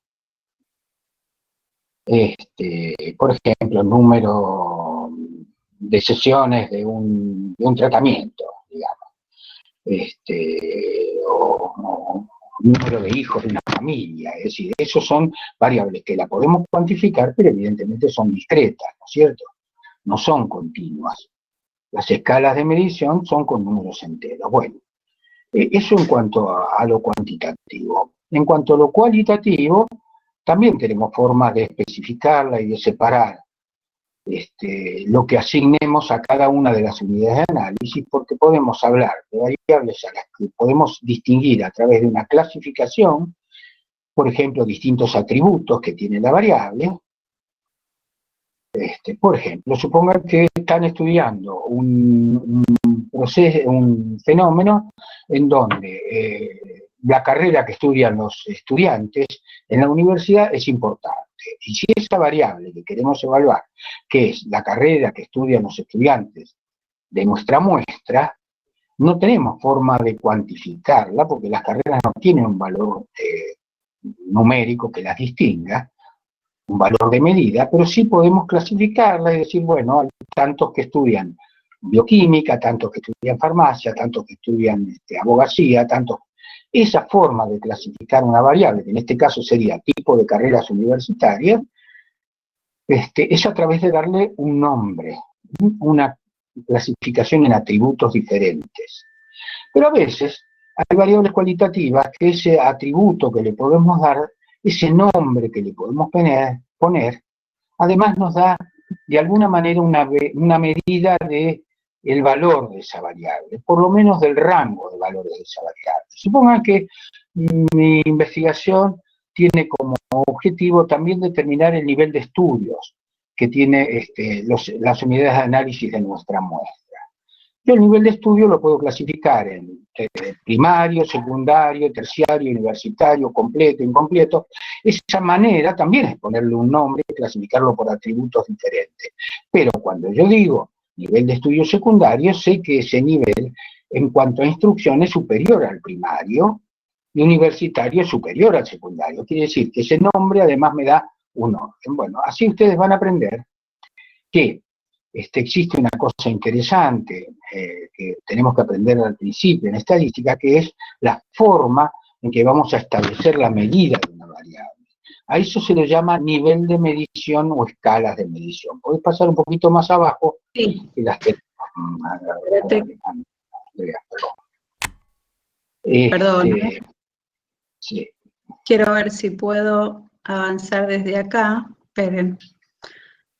Speaker 1: Por ejemplo, el número de sesiones de un tratamiento, digamos, o número de hijos de una familia, es decir, esos son variables que la podemos cuantificar, pero evidentemente son discretas, ¿no es cierto? No son continuas. Las escalas de medición son con números enteros. Bueno, eso en cuanto a lo cuantitativo. En cuanto a lo cualitativo, también tenemos formas de especificarla y de separar lo que asignemos a cada una de las unidades de análisis, porque podemos hablar de variables a las que podemos distinguir a través de una clasificación, por ejemplo, distintos atributos que tiene la variable. Por ejemplo, supongan que están estudiando un un fenómeno en donde la carrera que estudian los estudiantes en la universidad es importante. Y si esa variable que queremos evaluar, que es la carrera que estudian los estudiantes de nuestra muestra, no tenemos forma de cuantificarla porque las carreras no tienen un valor numérico que las distinga, un valor de medida, pero sí podemos clasificarla y decir, bueno, hay tantos que estudian bioquímica, tantos que estudian farmacia, tantos que estudian abogacía, tantos. Esa forma de clasificar una variable, que en este caso sería tipo de carreras universitarias, es a través de darle un nombre, una clasificación en atributos diferentes. Pero a veces hay variables cualitativas que ese atributo que le podemos dar, ese nombre que le podemos poner, además nos da de alguna manera una medida del valor de esa variable, por lo menos del rango de valores de esa variable. Supongan que mi investigación tiene como objetivo también determinar el nivel de estudios que tiene las unidades de análisis de nuestra muestra. Yo el nivel de estudio lo puedo clasificar en primario, secundario, terciario, universitario, completo, incompleto. Esa manera también es ponerle un nombre y clasificarlo por atributos diferentes. Pero cuando yo digo nivel de estudio secundario, sé que ese nivel, en cuanto a instrucción, es superior al primario y universitario es superior al secundario. Quiere decir que ese nombre además me da un orden. Bueno, así ustedes van a aprender que existe una cosa interesante que tenemos que aprender al principio en estadística, que es la forma en que vamos a establecer la medida de una variable. A eso se le llama nivel de medición o escalas de medición. Podés pasar un poquito más abajo.
Speaker 2: Sí.
Speaker 1: Y las
Speaker 2: Perdón.
Speaker 1: Sí.
Speaker 2: Quiero ver si puedo avanzar desde acá. Esperen.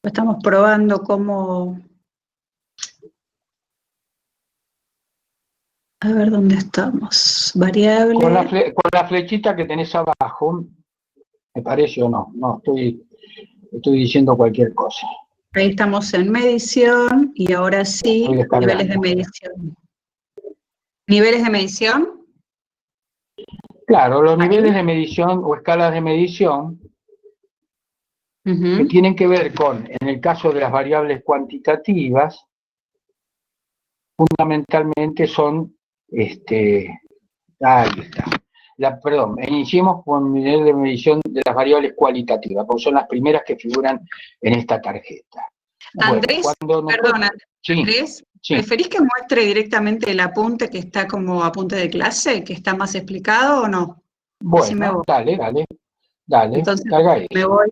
Speaker 2: Estamos probando cómo... A ver dónde estamos. Variable.
Speaker 1: Con la flechita que tenés abajo, me parece o no. No, estoy diciendo cualquier cosa.
Speaker 2: Ahí estamos en medición y ahora sí, niveles de medición. ¿Niveles de medición?
Speaker 1: Claro, los niveles de medición o escalas de medición que tienen que ver con, en el caso de las variables cuantitativas, fundamentalmente son, ahí está. Perdón, iniciemos con nivel de medición de las variables cualitativas, porque son las primeras que figuran en esta tarjeta.
Speaker 2: Andrés,
Speaker 1: bueno,
Speaker 2: perdona,
Speaker 1: sí,
Speaker 2: Andrés,
Speaker 1: sí.
Speaker 2: ¿preferís que muestre directamente el apunte que está como apunte de clase, que está más explicado o no?
Speaker 1: Bueno, dale.
Speaker 2: Entonces
Speaker 1: carga eso.
Speaker 2: me voy,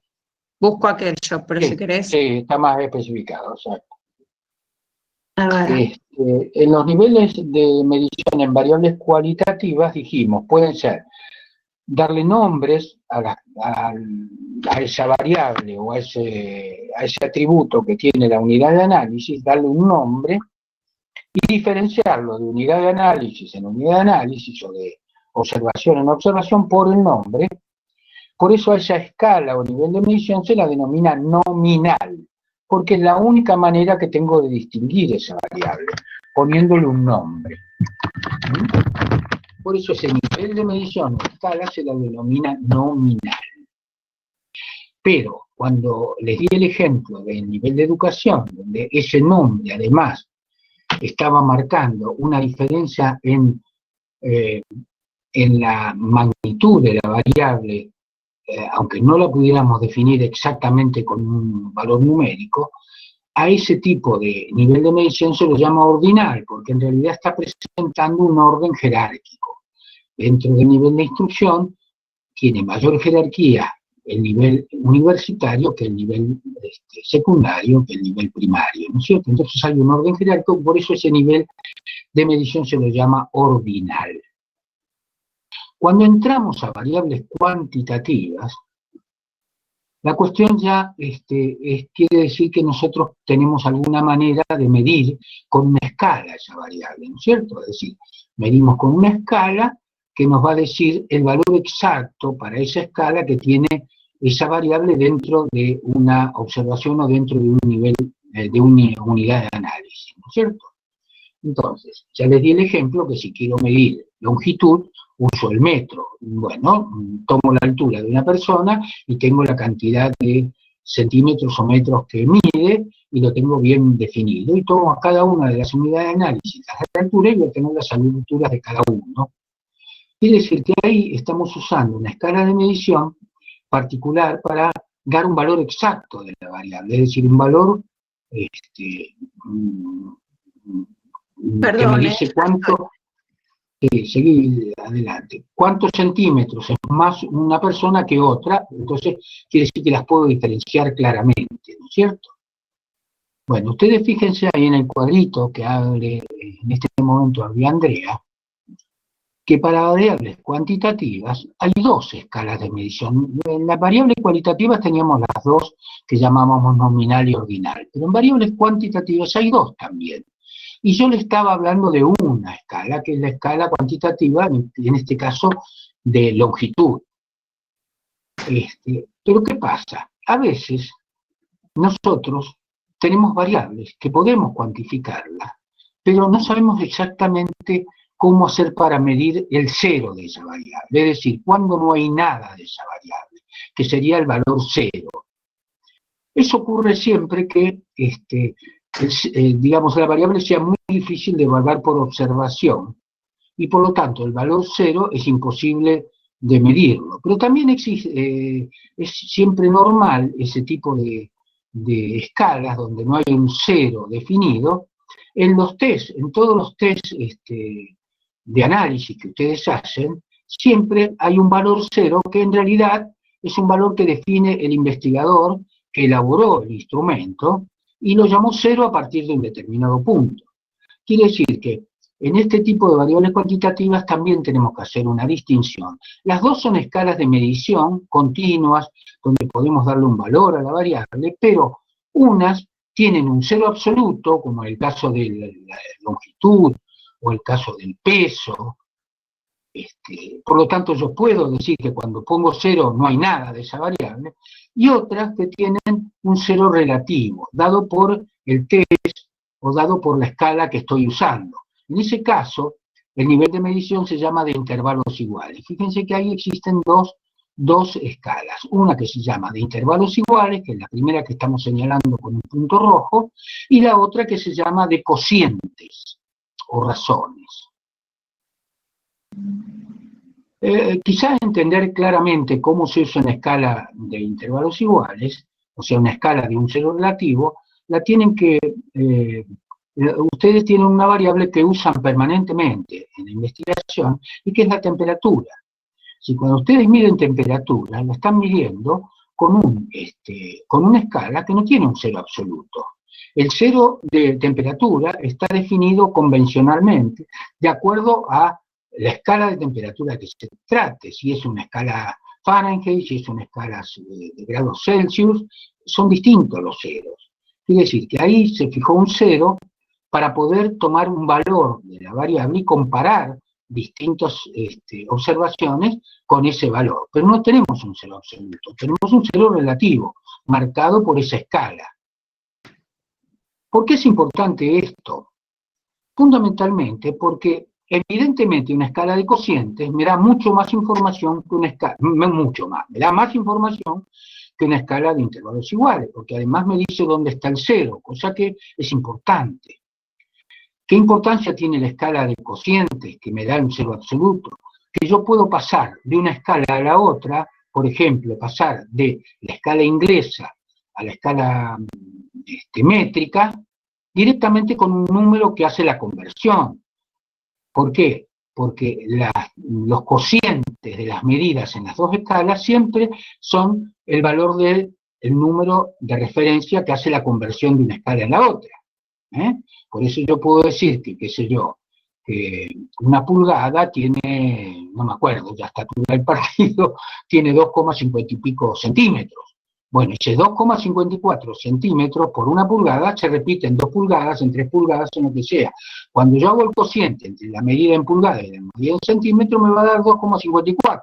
Speaker 2: busco aquel yo, pero si querés.
Speaker 1: Sí, está más especificado, exacto.
Speaker 2: A ver.
Speaker 1: En los niveles de medición en variables cualitativas dijimos, pueden ser darle nombres a esa variable o a ese atributo que tiene la unidad de análisis, darle un nombre y diferenciarlo de unidad de análisis en unidad de análisis o de observación en observación por el nombre. Por eso a esa escala o nivel de medición se la denomina nominal, porque es la única manera que tengo de distinguir esa variable, poniéndole un nombre. Por eso ese nivel de medición o escala se la denomina nominal. Pero cuando les di el ejemplo del nivel de educación, donde ese nombre además estaba marcando una diferencia en la magnitud de la variable, aunque no la pudiéramos definir exactamente con un valor numérico, a ese tipo de nivel de medición se lo llama ordinal, porque en realidad está presentando un orden jerárquico. Dentro del nivel de instrucción tiene mayor jerarquía el nivel universitario que el nivel secundario, que el nivel primario, ¿no es cierto? Entonces hay un orden jerárquico, por eso ese nivel de medición se lo llama ordinal. Cuando entramos a variables cuantitativas, la cuestión ya quiere decir que nosotros tenemos alguna manera de medir con una escala esa variable, ¿no es cierto? Es decir, medimos con una escala que nos va a decir el valor exacto para esa escala que tiene esa variable dentro de una observación o dentro de un nivel, de una unidad de análisis, ¿no es cierto? Entonces, ya les di el ejemplo que si quiero medir longitud, uso el metro. Bueno, tomo la altura de una persona y tengo la cantidad de centímetros o metros que mide y lo tengo bien definido. Y tomo a cada una de las unidades de análisis las alturas y voy a tener las alturas de cada uno. Quiere decir que ahí estamos usando una escala de medición particular para dar un valor exacto de la variable, es decir, un valor que me dice cuánto, seguir adelante, cuántos centímetros es más una persona que otra, entonces quiere decir que las puedo diferenciar claramente, ¿no es cierto? Bueno, ustedes fíjense ahí en el cuadrito que abre en este momento abrió Andrea, que para variables cuantitativas hay dos escalas de medición. En las variables cualitativas teníamos las dos que llamábamos nominal y ordinal, pero en variables cuantitativas hay dos también. Y yo le estaba hablando de una escala, que es la escala cuantitativa, en este caso, de longitud. Pero ¿qué pasa? A veces nosotros tenemos variables que podemos cuantificarlas, pero no sabemos exactamente cómo hacer para medir el cero de esa variable, es decir, cuando no hay nada de esa variable, que sería el valor cero. Eso ocurre siempre que, digamos, la variable sea muy difícil de evaluar por observación, y por lo tanto el valor cero es imposible de medirlo. Pero también existe, es siempre normal ese tipo de escalas donde no hay un cero definido. En los test, en todos los test de análisis que ustedes hacen, siempre hay un valor cero que en realidad es un valor que define el investigador que elaboró el instrumento y lo llamó cero a partir de un determinado punto. Quiere decir que en este tipo de variables cuantitativas también tenemos que hacer una distinción. Las dos son escalas de medición continuas, donde podemos darle un valor a la variable, pero unas tienen un cero absoluto, como en el caso de la longitud o el caso del peso. Por lo tanto, yo puedo decir que cuando pongo cero no hay nada de esa variable, y otras que tienen un cero relativo, dado por el test o dado por la escala que estoy usando. En ese caso, el nivel de medición se llama de intervalos iguales. Fíjense que ahí existen dos escalas. Una que se llama de intervalos iguales, que es la primera que estamos señalando con un punto rojo, y la otra que se llama de cocientes o razones. Quizás entender claramente cómo se usa una escala de intervalos iguales, o sea, una escala de un cero relativo, la tienen que... ustedes tienen una variable que usan permanentemente en la investigación y que es la temperatura. Si cuando ustedes miden temperatura, la están midiendo con una escala que no tiene un cero absoluto. El cero de temperatura está definido convencionalmente de acuerdo a la escala de temperatura que se trate, si es una escala Fahrenheit, si es una escala de grados Celsius, son distintos los ceros. Quiere decir que ahí se fijó un cero para poder tomar un valor de la variable y comparar distintas observaciones con ese valor. Pero no tenemos un cero absoluto, tenemos un cero relativo, marcado por esa escala. ¿Por qué es importante esto? Fundamentalmente porque evidentemente una escala de cocientes me da mucho más información que una escala, me da más información que una escala de intervalos iguales, porque además me dice dónde está el cero, cosa que es importante. ¿Qué importancia tiene la escala de cocientes, que me da un cero absoluto? Que yo puedo pasar de una escala a la otra, por ejemplo, pasar de la escala inglesa a la escala métrica, directamente con un número que hace la conversión. ¿Por qué? Porque los cocientes de las medidas en las dos escalas siempre son el valor del número de referencia que hace la conversión de una escala en la otra. Por eso yo puedo decir que, qué sé yo, que una pulgada tiene, no me acuerdo, ya estatura del partido, tiene 2,50 y pico centímetros. Bueno, ese 2,54 centímetros por una pulgada se repite en 2 pulgadas, en 3 pulgadas, en lo que sea. Cuando yo hago el cociente entre la medida en pulgada y la medida en centímetros, me va a dar 2,54.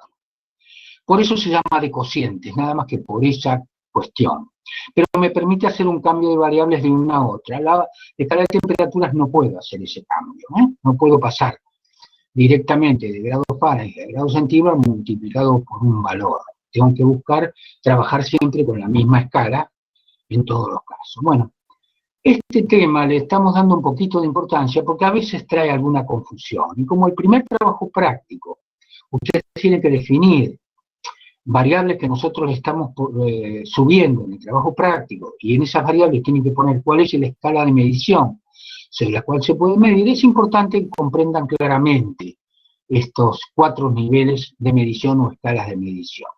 Speaker 1: Por eso se llama de cocientes, nada más que por esa cuestión. pero me permite hacer un cambio de variables de una a otra. La escala de temperaturas no puedo hacer ese cambio, no puedo pasar directamente de grados Fahrenheit a grados centígrados multiplicado por un valor. Tengo que buscar trabajar siempre con la misma escala en todos los casos. Bueno, este tema le estamos dando un poquito de importancia porque a veces trae alguna confusión. Y como el primer trabajo práctico, ustedes tienen que definir variables que nosotros estamos subiendo en el trabajo práctico, y en esas variables tienen que poner cuál es la escala de medición sobre la cual se puede medir. Es importante que comprendan claramente estos 4 niveles de medición o escalas de medición.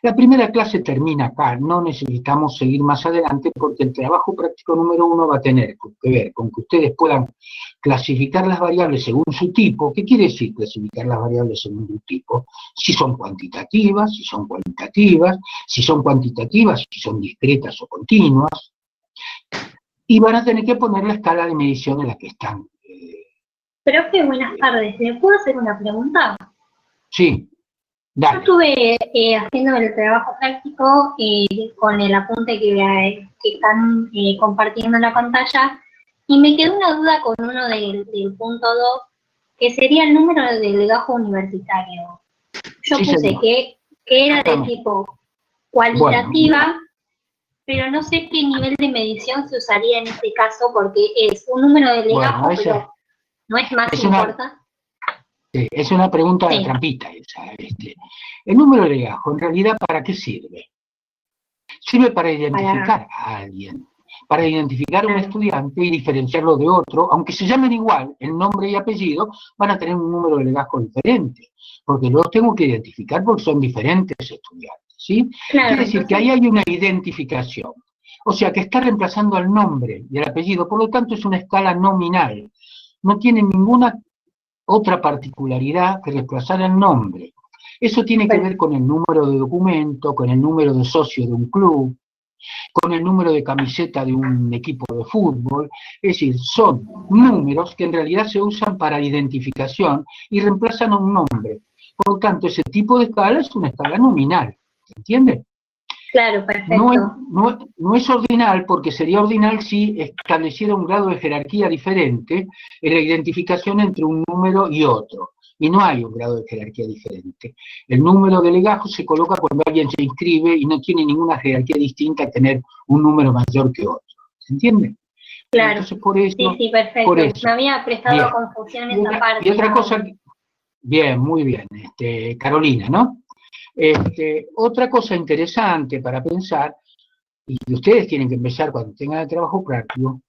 Speaker 1: La primera clase termina acá, no necesitamos seguir más adelante porque el trabajo práctico número 1 va a tener que ver con que ustedes puedan clasificar las variables según su tipo. ¿Qué quiere decir clasificar las variables según su tipo? Si son cuantitativas, si son cualitativas, si son discretas o continuas. Y van a tener que poner la escala de medición en la que están.
Speaker 3: Profe, buenas tardes. ¿Le puedo hacer una pregunta?
Speaker 1: Sí, dale.
Speaker 3: Yo estuve haciendo el trabajo práctico con el apunte que están compartiendo en la pantalla, y me quedó una duda con uno del punto 2, que sería el número del legajo universitario. Yo
Speaker 1: Sí,
Speaker 3: puse
Speaker 1: señor.
Speaker 3: que era de tipo cualitativa,
Speaker 1: Bueno,
Speaker 3: pero no sé qué nivel de medición se usaría en este caso, porque es un número de legajo,
Speaker 1: bueno,
Speaker 3: pero no es más importante.
Speaker 1: Es una pregunta
Speaker 3: Sí.
Speaker 1: trampita esa. El número de legajo, en realidad, ¿para qué sirve? Sirve para identificar a alguien, para identificar a un estudiante y diferenciarlo de otro, aunque se llamen igual, el nombre y apellido, van a tener un número de legajo diferente, porque los tengo que identificar porque son diferentes estudiantes, ¿sí?
Speaker 3: Claro,
Speaker 1: Quiere decir que ahí hay una identificación, o sea que está reemplazando al nombre y al apellido, por lo tanto es una escala nominal, no tiene ninguna otra particularidad que reemplazar el nombre. Eso tiene que ver con el número de documento, con el número de socio de un club, con el número de camiseta de un equipo de fútbol. Es decir, son números que en realidad se usan para identificación y reemplazan a un nombre. Por lo tanto, ese tipo de escala es una escala nominal. ¿Se entiende?
Speaker 3: Claro, perfecto.
Speaker 1: No es ordinal, porque sería ordinal si estableciera un grado de jerarquía diferente en la identificación entre un número y otro. Y no hay un grado de jerarquía diferente. El número de legajo se coloca cuando alguien se inscribe y no tiene ninguna jerarquía distinta a tener un número mayor que otro. ¿Se entiende?
Speaker 3: Claro.
Speaker 1: Entonces, por eso,
Speaker 3: sí, perfecto.
Speaker 1: por eso.
Speaker 3: Me había prestado
Speaker 1: Bien.
Speaker 3: confusión esa parte.
Speaker 1: Y otra cosa, bien, muy bien, Carolina, ¿no? Otra cosa interesante para pensar, y ustedes tienen que empezar cuando tengan el trabajo práctico,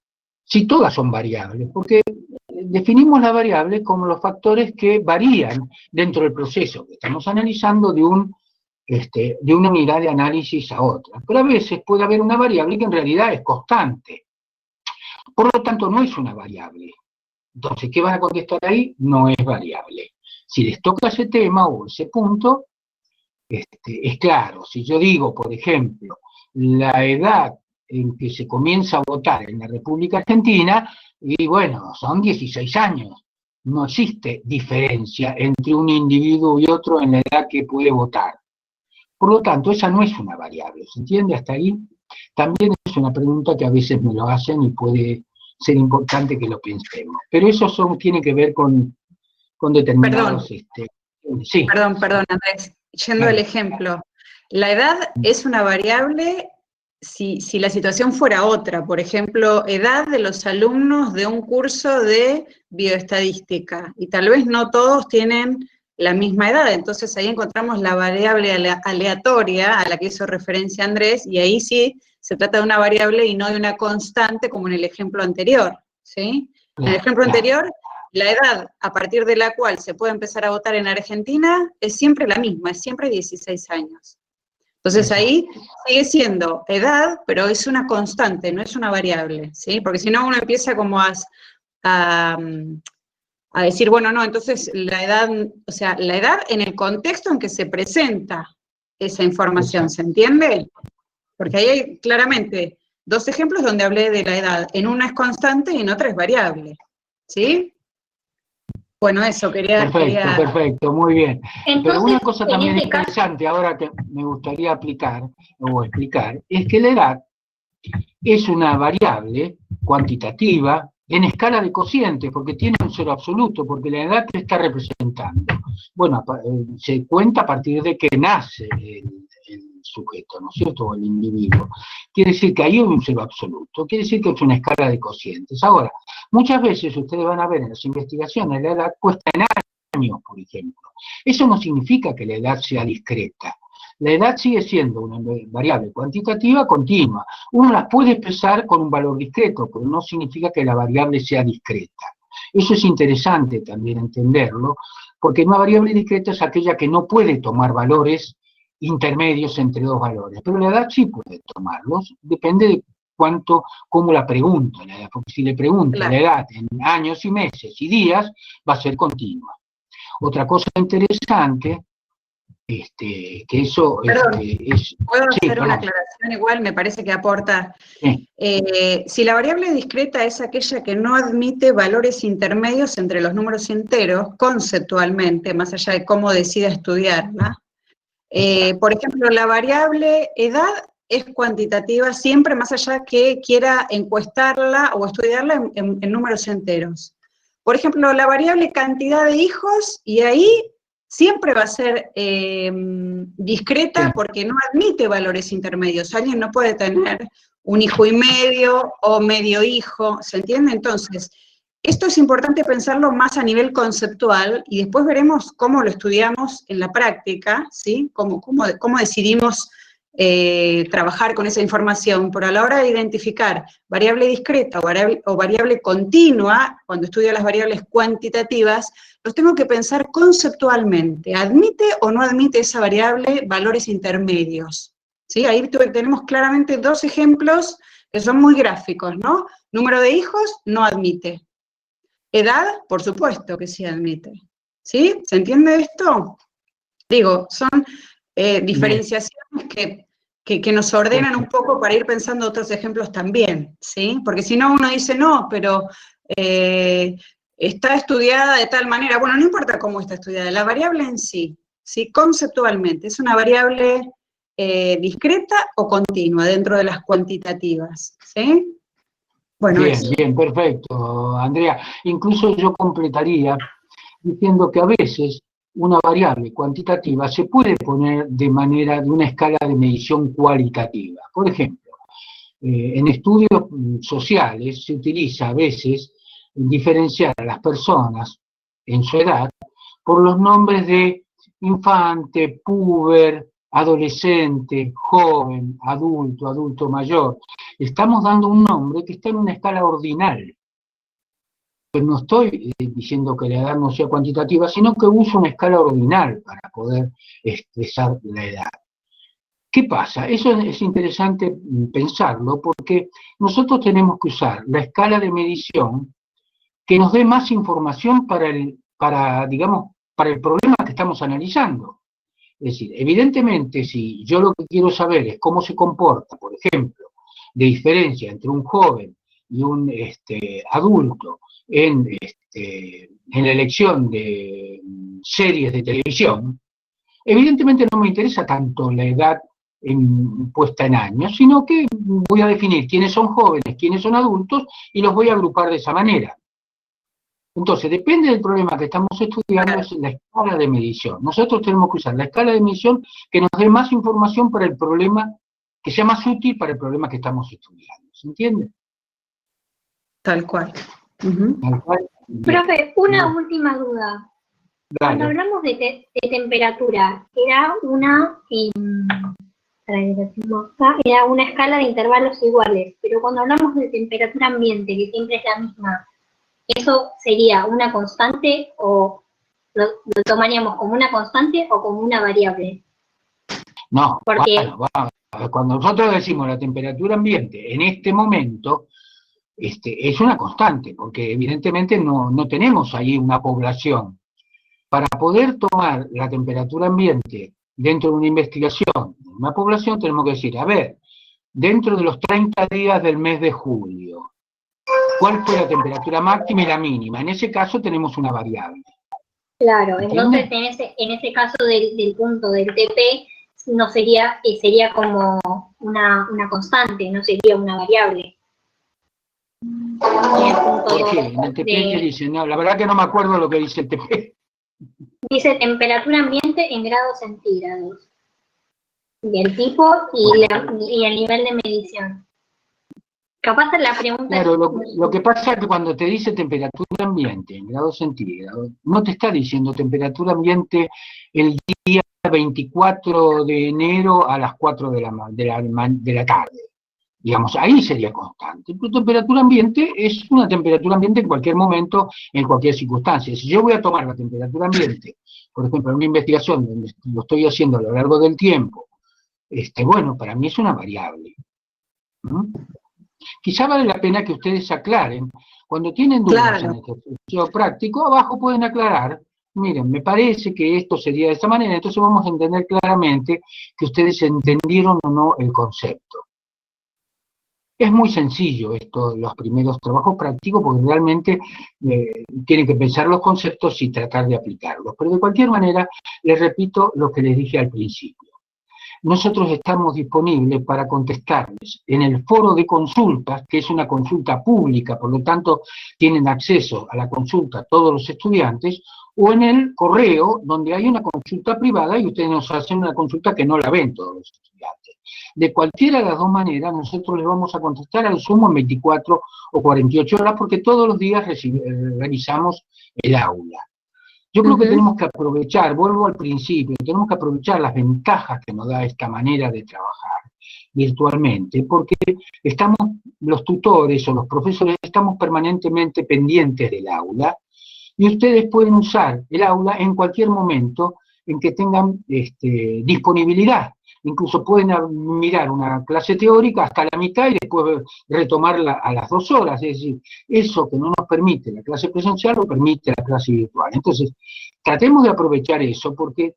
Speaker 1: si todas son variables, porque definimos la variable como los factores que varían dentro del proceso que estamos analizando de una unidad de análisis a otra. Pero a veces puede haber una variable que en realidad es constante. Por lo tanto, no es una variable. Entonces, ¿qué van a contestar ahí? No es variable. Si les toca ese tema o ese punto, es claro. Si yo digo, por ejemplo, la edad en que se comienza a votar en la República Argentina, y bueno, son 16 años. No existe diferencia entre un individuo y otro en la edad que puede votar. Por lo tanto, esa no es una variable, ¿se entiende hasta ahí? También es una pregunta que a veces me lo hacen y puede ser importante que lo pensemos. Pero eso tiene que ver con determinados...
Speaker 2: Sí. Perdón, Andrés. Yendo al ejemplo, la edad es una variable si la situación fuera otra. Por ejemplo, edad de los alumnos de un curso de bioestadística. Y tal vez no todos tienen la misma edad. Entonces ahí encontramos la variable aleatoria a la que hizo referencia Andrés, y ahí sí se trata de una variable y no de una constante como en el ejemplo anterior, ¿sí? En el ejemplo anterior, la edad a partir de la cual se puede empezar a votar en Argentina es siempre la misma, es siempre 16 años. Entonces ahí sigue siendo edad, pero es una constante, no es una variable, ¿sí? Porque si no uno empieza como a decir, bueno, no, entonces la edad, o sea, la edad en el contexto en que se presenta esa información, ¿se entiende? Porque ahí hay claramente 2 ejemplos donde hablé de la edad, en una es constante y en otra es variable, ¿sí? Bueno, eso
Speaker 1: Perfecto, muy bien.
Speaker 3: Entonces,
Speaker 1: Pero una cosa también
Speaker 3: este caso,
Speaker 1: interesante ahora que me gustaría aplicar o explicar, es que la edad es una variable cuantitativa en escala de cociente, porque tiene un cero absoluto, porque la edad que está representando, bueno, se cuenta a partir de que nace el sujeto, ¿no es cierto?, o el individuo. Quiere decir que hay un cero absoluto, quiere decir que es una escala de cocientes. Ahora, muchas veces ustedes van a ver en las investigaciones la edad puesta en años, por ejemplo. Eso no significa que la edad sea discreta. La edad sigue siendo una variable cuantitativa continua. Uno las puede expresar con un valor discreto, pero no significa que la variable sea discreta. Eso es interesante también entenderlo, porque una variable discreta es aquella que no puede tomar valores intermedios entre dos valores, pero la edad sí puede tomarlos, depende de cómo la pregunto, porque si le pregunto la edad en años y meses y días, va a ser continua. Otra cosa interesante, que eso es...
Speaker 2: ¿Puedo hacer una aclaración igual? Me parece que aporta.
Speaker 1: Sí.
Speaker 2: Si la variable discreta es aquella que no admite valores intermedios entre los números enteros, conceptualmente, más allá de cómo decida estudiarla, por ejemplo, la variable edad es cuantitativa siempre, más allá que quiera encuestarla o estudiarla en números enteros. Por ejemplo, la variable cantidad de hijos, y ahí siempre va a ser discreta porque no admite valores intermedios. Alguien no puede tener un hijo y medio o medio hijo, ¿se entiende? Entonces, esto es importante pensarlo más a nivel conceptual y después veremos cómo lo estudiamos en la práctica, ¿sí? Cómo decidimos trabajar con esa información, pero a la hora de identificar variable discreta o variable continua, cuando estudio las variables cuantitativas, los tengo que pensar conceptualmente. ¿Admite o no admite esa variable valores intermedios? ¿Sí? Ahí tenemos claramente dos ejemplos que son muy gráficos, ¿no? Número de hijos, no admite. Edad, por supuesto que sí admite. ¿Sí? ¿Se entiende esto? Digo, son diferenciaciones que nos ordenan un poco para ir pensando otros ejemplos también, ¿sí? Porque si no uno dice, no, pero está estudiada de tal manera. Bueno, no importa cómo está estudiada, la variable en sí, ¿sí? Conceptualmente, es una variable discreta o continua dentro de las cuantitativas, ¿sí? Bueno,
Speaker 1: bien, perfecto, Andrea. Incluso yo completaría diciendo que a veces una variable cuantitativa se puede poner de una escala de medición cualitativa. Por ejemplo, en estudios sociales se utiliza a veces diferenciar a las personas en su edad por los nombres de infante, puber, adolescente, joven, adulto, adulto mayor. Estamos dando un nombre que está en una escala ordinal. Pues no estoy diciendo que la edad no sea cuantitativa, sino que uso una escala ordinal para poder expresar la edad. ¿Qué pasa? Eso es interesante pensarlo porque nosotros tenemos que usar la escala de medición que nos dé más información para el problema que estamos analizando. Es decir, evidentemente, si yo lo que quiero saber es cómo se comporta, por ejemplo, de diferencia entre un joven y un adulto en la elección de series de televisión, evidentemente no me interesa tanto la edad puesta en años, sino que voy a definir quiénes son jóvenes, quiénes son adultos, y los voy a agrupar de esa manera. Entonces, depende del problema que estamos estudiando, es la escala de medición. Nosotros tenemos que usar la escala de medición que nos dé más información para el problema, que sea más útil para el problema que estamos estudiando. ¿Se entiende?
Speaker 2: Tal cual.
Speaker 1: Tal cual.
Speaker 3: Profe, una última duda.
Speaker 1: Dale.
Speaker 3: Cuando hablamos de temperatura, era una escala de intervalos iguales, pero cuando hablamos de temperatura ambiente, que siempre es la misma, ¿eso sería una constante o lo tomaríamos como una constante o como una variable?
Speaker 1: No,
Speaker 3: porque
Speaker 1: cuando nosotros decimos la temperatura ambiente en este momento, es una constante, porque evidentemente no tenemos ahí una población. Para poder tomar la temperatura ambiente dentro de una investigación, una población, tenemos que decir, a ver, dentro de los 30 días del mes de julio, cuál fue la temperatura máxima y la mínima. En ese caso tenemos una variable.
Speaker 3: Claro,
Speaker 1: ¿Entiende?
Speaker 3: entonces en ese caso del punto del TP, no sería, sería como una constante, no sería una variable. En el punto
Speaker 1: ¿Por qué?
Speaker 3: 2
Speaker 1: En el TP, ¿qué dice? No, la verdad que no me acuerdo lo que dice el TP.
Speaker 3: dice temperatura ambiente en grados centígrados. Y el tipo y el nivel de medición. Capaz la pregunta
Speaker 1: Claro, lo que pasa es que cuando te dice temperatura ambiente en grados centígrados, no te está diciendo temperatura ambiente el día 24 de enero a las 4 de la tarde. Digamos, ahí sería constante. Tu temperatura ambiente es una temperatura ambiente en cualquier momento, en cualquier circunstancia. Si yo voy a tomar la temperatura ambiente, por ejemplo, en una investigación donde lo estoy haciendo a lo largo del tiempo, bueno, para mí es una variable. ¿No? Quizá vale la pena que ustedes aclaren, cuando tienen dudas en el ejercicio práctico, abajo pueden aclarar, miren, me parece que esto sería de esta manera, entonces vamos a entender claramente que ustedes entendieron o no el concepto. Es muy sencillo esto, los primeros trabajos prácticos, porque realmente tienen que pensar los conceptos y tratar de aplicarlos. Pero de cualquier manera, les repito lo que les dije al principio. Nosotros estamos disponibles para contestarles en el foro de consultas, que es una consulta pública, por lo tanto tienen acceso a la consulta todos los estudiantes, o en el correo, donde hay una consulta privada y ustedes nos hacen una consulta que no la ven todos los estudiantes. De cualquiera de las dos maneras, nosotros les vamos a contestar al sumo en 24 o 48 horas, porque todos los días revisamos el aula. Yo creo que tenemos que aprovechar, vuelvo al principio, tenemos que aprovechar las ventajas que nos da esta manera de trabajar virtualmente, porque estamos, los tutores o los profesores, estamos permanentemente pendientes del aula, y ustedes pueden usar el aula en cualquier momento en que tengan disponibilidad. Incluso pueden mirar una clase teórica hasta la mitad y después retomarla a las 2 horas. Es decir, eso que no nos permite la clase presencial lo permite la clase virtual. Entonces, tratemos de aprovechar eso porque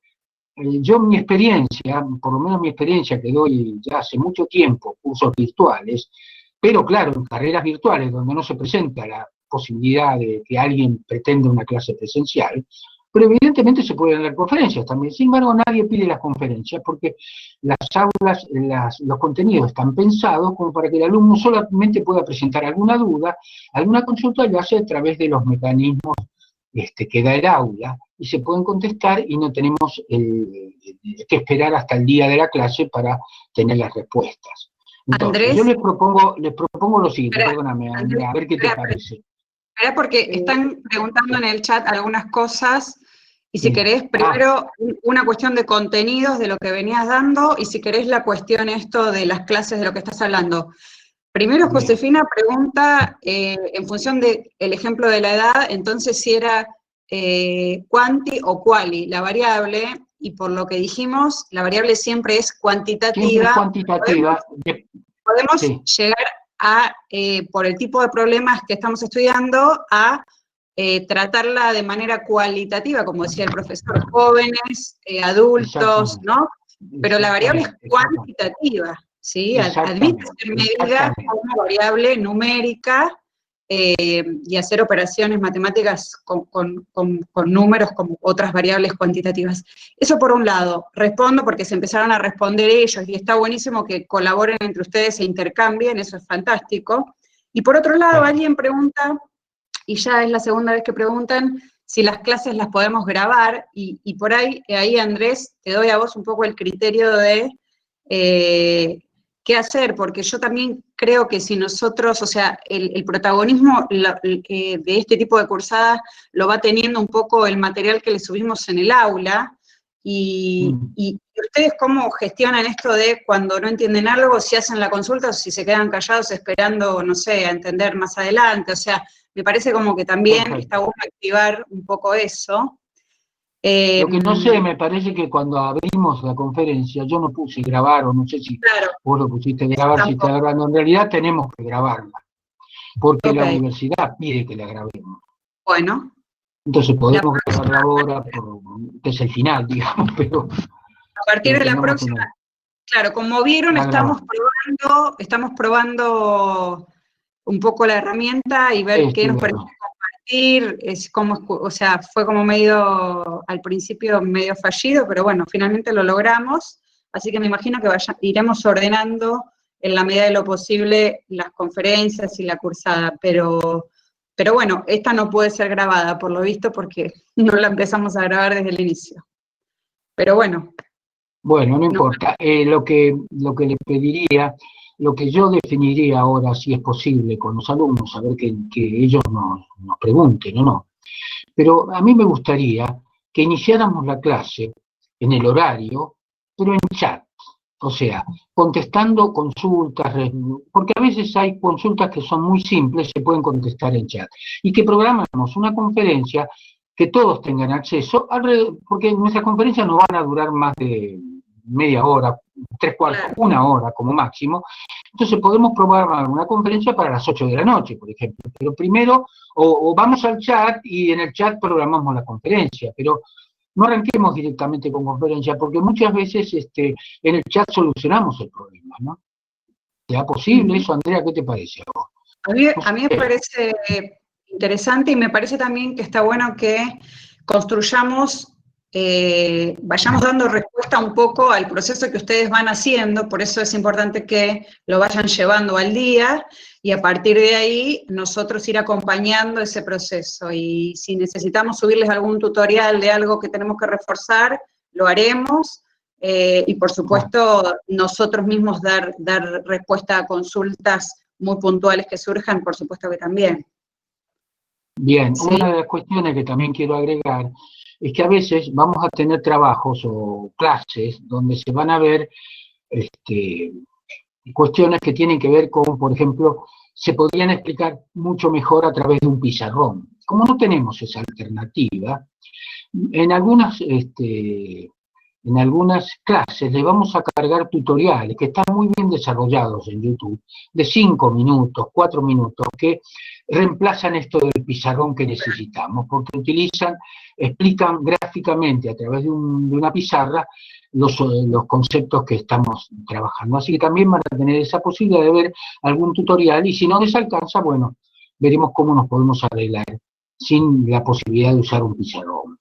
Speaker 1: yo mi experiencia, por lo menos mi experiencia que doy ya hace mucho tiempo, cursos virtuales, pero claro, en carreras virtuales donde no se presenta la posibilidad de que alguien pretenda una clase presencial, pero evidentemente se pueden dar conferencias también. Sin embargo, nadie pide las conferencias porque las aulas, los contenidos están pensados como para que el alumno solamente pueda presentar alguna duda, alguna consulta, y lo hace a través de los mecanismos que da el aula, y se pueden contestar y no tenemos que esperar hasta el día de la clase para tener las respuestas. Entonces,
Speaker 2: Andrés,
Speaker 1: yo les propongo lo siguiente, perdóname,
Speaker 2: Andrés,
Speaker 1: Andrea, a ver qué te parece.
Speaker 2: Espera, porque están preguntando en el chat algunas cosas, y si
Speaker 1: Sí.
Speaker 2: querés, primero una cuestión de contenidos de lo que venías dando, y si querés la cuestión esto de las clases de lo que estás hablando. Primero, Josefina pregunta, en función del ejemplo de la edad, entonces si era quanti o quali, la variable, y por lo que dijimos, la variable siempre es cuantitativa.
Speaker 1: Siempre es cuantitativa.
Speaker 2: Podemos llegar a, por el tipo de problemas que estamos estudiando, a tratarla de manera cualitativa, como decía el profesor, jóvenes, adultos, ¿no? Pero la variable es cuantitativa, ¿sí? Admite ser medida como una variable numérica y hacer operaciones matemáticas con números como otras variables cuantitativas. Eso por un lado. Respondo porque se empezaron a responder ellos y está buenísimo que colaboren entre ustedes e intercambien, eso es fantástico. Y por otro lado, alguien pregunta, y ya es la segunda vez que preguntan, si las clases las podemos grabar, y por ahí, Andrés, te doy a vos un poco el criterio de qué hacer, porque yo también creo que si nosotros, o sea, el protagonismo de este tipo de cursadas lo va teniendo un poco el material que le subimos en el aula, y ustedes cómo gestionan esto de cuando no entienden algo, si hacen la consulta o si se quedan callados esperando, no sé, a entender más adelante, o sea, me parece como que también está bueno activar un poco eso.
Speaker 1: Lo que no sé, me parece que cuando abrimos la conferencia, yo no puse grabar, o no sé si vos lo pusiste grabar, si está grabando. En realidad tenemos que grabarla, porque la universidad pide que la grabemos.
Speaker 2: Bueno.
Speaker 1: Entonces podemos grabarla ahora, que es el final, digamos, pero...
Speaker 2: A partir de la próxima, claro, como vieron, estamos probando un poco la herramienta y ver qué nos permite compartir, o sea, fue como medio, al principio medio fallido, pero bueno, finalmente lo logramos, así que me imagino que iremos ordenando en la medida de lo posible las conferencias y la cursada, pero bueno, esta no puede ser grabada, por lo visto, porque no la empezamos a grabar desde el inicio. Pero bueno.
Speaker 1: Bueno, no importa. Lo que le pediría, lo que yo definiría ahora, si es posible, con los alumnos, a ver que ellos nos pregunten o no. Pero a mí me gustaría que iniciáramos la clase en el horario, pero en chat. O sea, contestando consultas, porque a veces hay consultas que son muy simples, se pueden contestar en chat. Y que programemos una conferencia que todos tengan acceso, porque nuestras conferencias no van a durar más de media hora, 3/4, 1 hora como máximo. Entonces podemos programar una conferencia para las 8 de la noche, por ejemplo. Pero primero, o vamos al chat y en el chat programamos la conferencia, pero no arranquemos directamente con conferencia, porque muchas veces en el chat solucionamos el problema, ¿no? ¿Será posible eso, Andrea? ¿Qué te parece a vos?
Speaker 2: A mí me parece interesante y me parece también que está bueno que construyamos, vayamos dando respuesta un poco al proceso que ustedes van haciendo, por eso es importante que lo vayan llevando al día y a partir de ahí nosotros ir acompañando ese proceso. Y si necesitamos subirles algún tutorial de algo que tenemos que reforzar, lo haremos. Y por supuesto, nosotros mismos dar respuesta a consultas muy puntuales que surjan, por supuesto que también.
Speaker 1: Bien,
Speaker 2: ¿sí?
Speaker 1: Una de las cuestiones que también quiero agregar es que a veces vamos a tener trabajos o clases donde se van a ver cuestiones que tienen que ver con, por ejemplo, se podrían explicar mucho mejor a través de un pizarrón. Como no tenemos esa alternativa, en algunas clases le vamos a cargar tutoriales que están muy bien desarrollados en YouTube, de 5 minutos, 4 minutos, que reemplazan esto del pizarrón que necesitamos, porque explican gráficamente a través de una pizarra los conceptos que estamos trabajando. Así que también van a tener esa posibilidad de ver algún tutorial, y si no les alcanza, bueno, veremos cómo nos podemos arreglar sin la posibilidad de usar un pizarrón.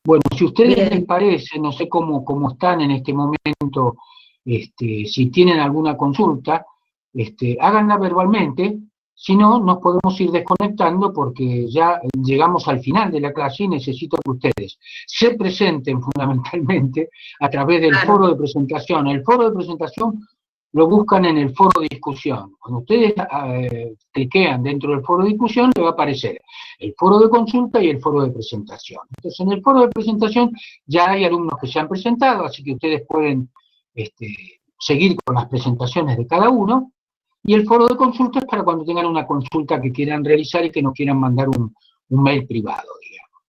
Speaker 1: Bueno, si a ustedes les parece, no sé cómo están en este momento, si tienen alguna consulta, háganla verbalmente, si no, nos podemos ir desconectando porque ya llegamos al final de la clase y necesito que ustedes se presenten fundamentalmente a través del foro de presentación. El foro de presentación lo buscan en el foro de discusión. Cuando ustedes cliquean dentro del foro de discusión, le va a aparecer el foro de consulta y el foro de presentación. Entonces, en el foro de presentación ya hay alumnos que se han presentado, así que ustedes pueden seguir con las presentaciones de cada uno, y el foro de consulta es para cuando tengan una consulta que quieran realizar y que nos quieran mandar un mail privado, digamos.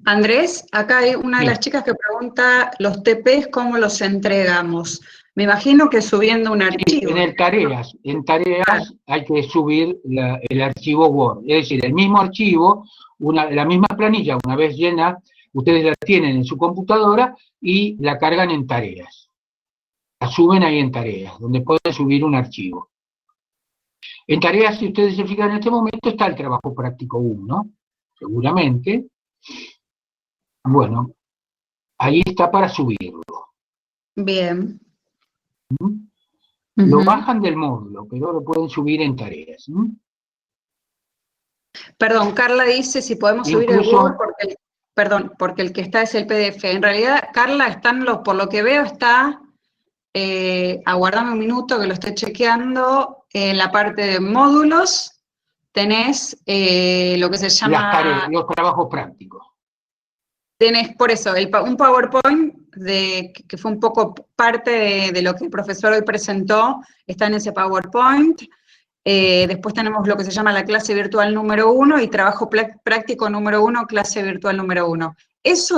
Speaker 2: Andrés, acá hay una de las chicas que pregunta, los TPs, ¿cómo los entregamos? Me imagino que subiendo un archivo.
Speaker 1: En tareas hay que subir el archivo Word, es decir, el mismo archivo, la misma planilla, una vez llena, ustedes la tienen en su computadora y la cargan en tareas. La suben ahí en tareas, donde pueden subir un archivo. En tareas, si ustedes se fijan en este momento, está el trabajo práctico 1, seguramente. Bueno, ahí está para subirlo.
Speaker 2: Bien.
Speaker 1: Lo bajan del módulo, pero lo pueden subir en tareas.
Speaker 2: Perdón, Carla dice si podemos subir el Word, porque el que está es el PDF. En realidad, Carla, por lo que veo, está, aguardame un minuto que lo estoy chequeando, en la parte de módulos tenés lo que se llama...
Speaker 1: Las tareas, los trabajos prácticos.
Speaker 2: Tenés, por eso, un PowerPoint que fue un poco parte de lo que el profesor hoy presentó, está en ese PowerPoint. Después tenemos lo que se llama la clase virtual número 1 y trabajo práctico número 1, clase virtual número 1.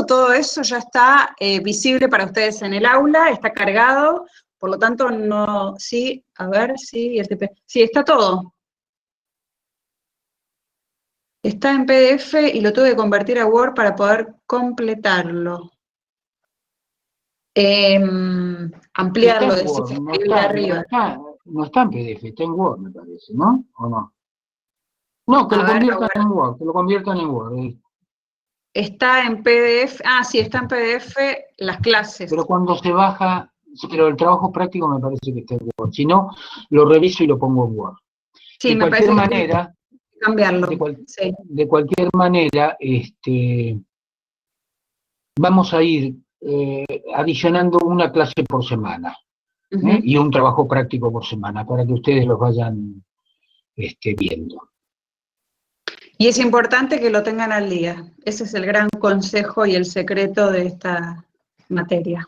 Speaker 2: Todo eso ya está visible para ustedes en el aula, está cargado, por lo tanto, no, sí, a ver, sí, sí, está todo. Está en PDF y lo tuve que convertir a Word para poder completarlo. Ampliarlo, decir, arriba.
Speaker 1: No está en PDF, está en Word, me parece, ¿no? ¿O no? No, que lo conviertan en Word, que lo conviertan en Word.
Speaker 2: Está en PDF, sí, está en PDF las clases.
Speaker 1: Pero cuando se baja, pero el trabajo práctico me parece que está en Word. Si no, lo reviso y lo pongo en Word.
Speaker 2: Sí,
Speaker 1: de
Speaker 2: me
Speaker 1: cualquier
Speaker 2: parece
Speaker 1: manera,
Speaker 2: que cambiarlo. Sí.
Speaker 1: De cualquier manera, vamos a ir adicionando una clase por semana, y un trabajo práctico por semana, para que ustedes los vayan viendo.
Speaker 2: Y es importante que lo tengan al día. Ese es el gran consejo y el secreto de esta materia.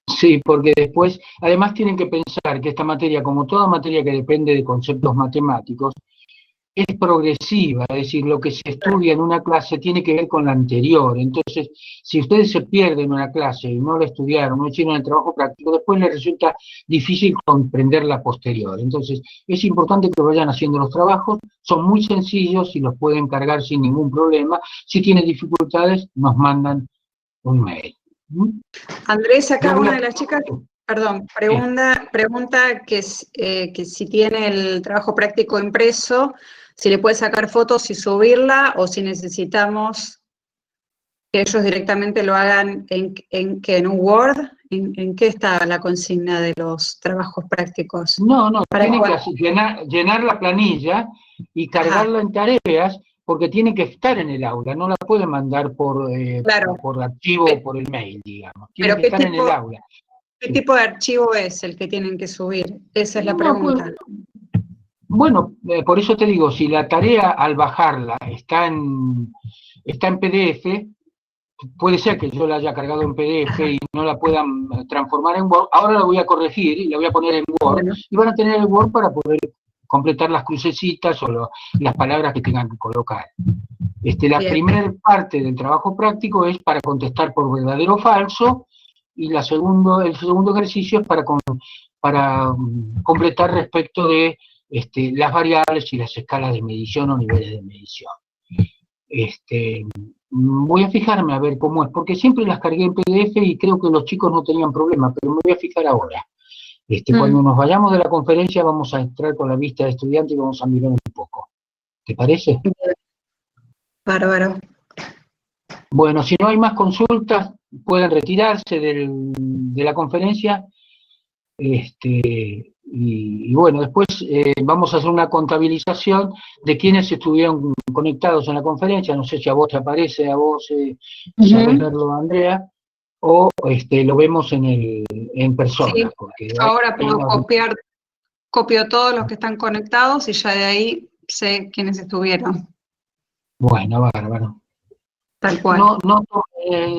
Speaker 1: Sí, porque después, además tienen que pensar que esta materia, como toda materia que depende de conceptos matemáticos, es progresiva, es decir, lo que se estudia en una clase tiene que ver con la anterior. Entonces, si ustedes se pierden una clase y no la estudiaron, no hicieron el trabajo práctico, después les resulta difícil comprender la posterior. Entonces, es importante que vayan haciendo los trabajos, son muy sencillos y los pueden cargar sin ningún problema. Si tienen dificultades, nos mandan un mail.
Speaker 2: Andrés, acá una de las chicas, perdón, pregunta que si tiene el trabajo práctico impreso, si le puede sacar fotos y subirla, o si necesitamos que ellos directamente lo hagan en un Word. ¿En qué está la consigna de los trabajos prácticos?
Speaker 1: No, tienen que llenar la planilla y cargarla en tareas, porque tiene que estar en el aula, no la pueden mandar por archivo o por el mail, digamos. Tiene que estar en el aula.
Speaker 2: ¿Qué tipo de archivo es el que tienen que subir? Esa es la pregunta.
Speaker 1: Bueno, por eso te digo, si la tarea al bajarla está en PDF, puede ser que yo la haya cargado en PDF y no la puedan transformar en Word. Ahora la voy a corregir y la voy a poner en Word. Bueno. Y van a tener el Word para poder completar las crucecitas o las palabras que tengan que colocar. La primera parte del trabajo práctico es para contestar por verdadero o falso, y el segundo ejercicio es para completar respecto de las variables y las escalas de medición o niveles de medición. Voy a fijarme a ver cómo es, porque siempre las cargué en PDF y creo que los chicos no tenían problema, pero me voy a fijar ahora. Cuando nos vayamos de la conferencia vamos a entrar con la vista de estudiante y vamos a mirar un poco. ¿Te parece?
Speaker 2: Bárbaro.
Speaker 1: Bueno, si no hay más consultas, pueden retirarse de la conferencia. Y bueno, después vamos a hacer una contabilización de quienes estuvieron conectados en la conferencia. No sé si a vos te aparece, a vos sabés verlo, Andrea, o lo vemos en persona.
Speaker 2: Sí,
Speaker 1: porque
Speaker 2: ahora puedo copio todos los que están conectados y ya de ahí sé quiénes estuvieron.
Speaker 1: Bueno, bárbaro.
Speaker 2: Tal cual.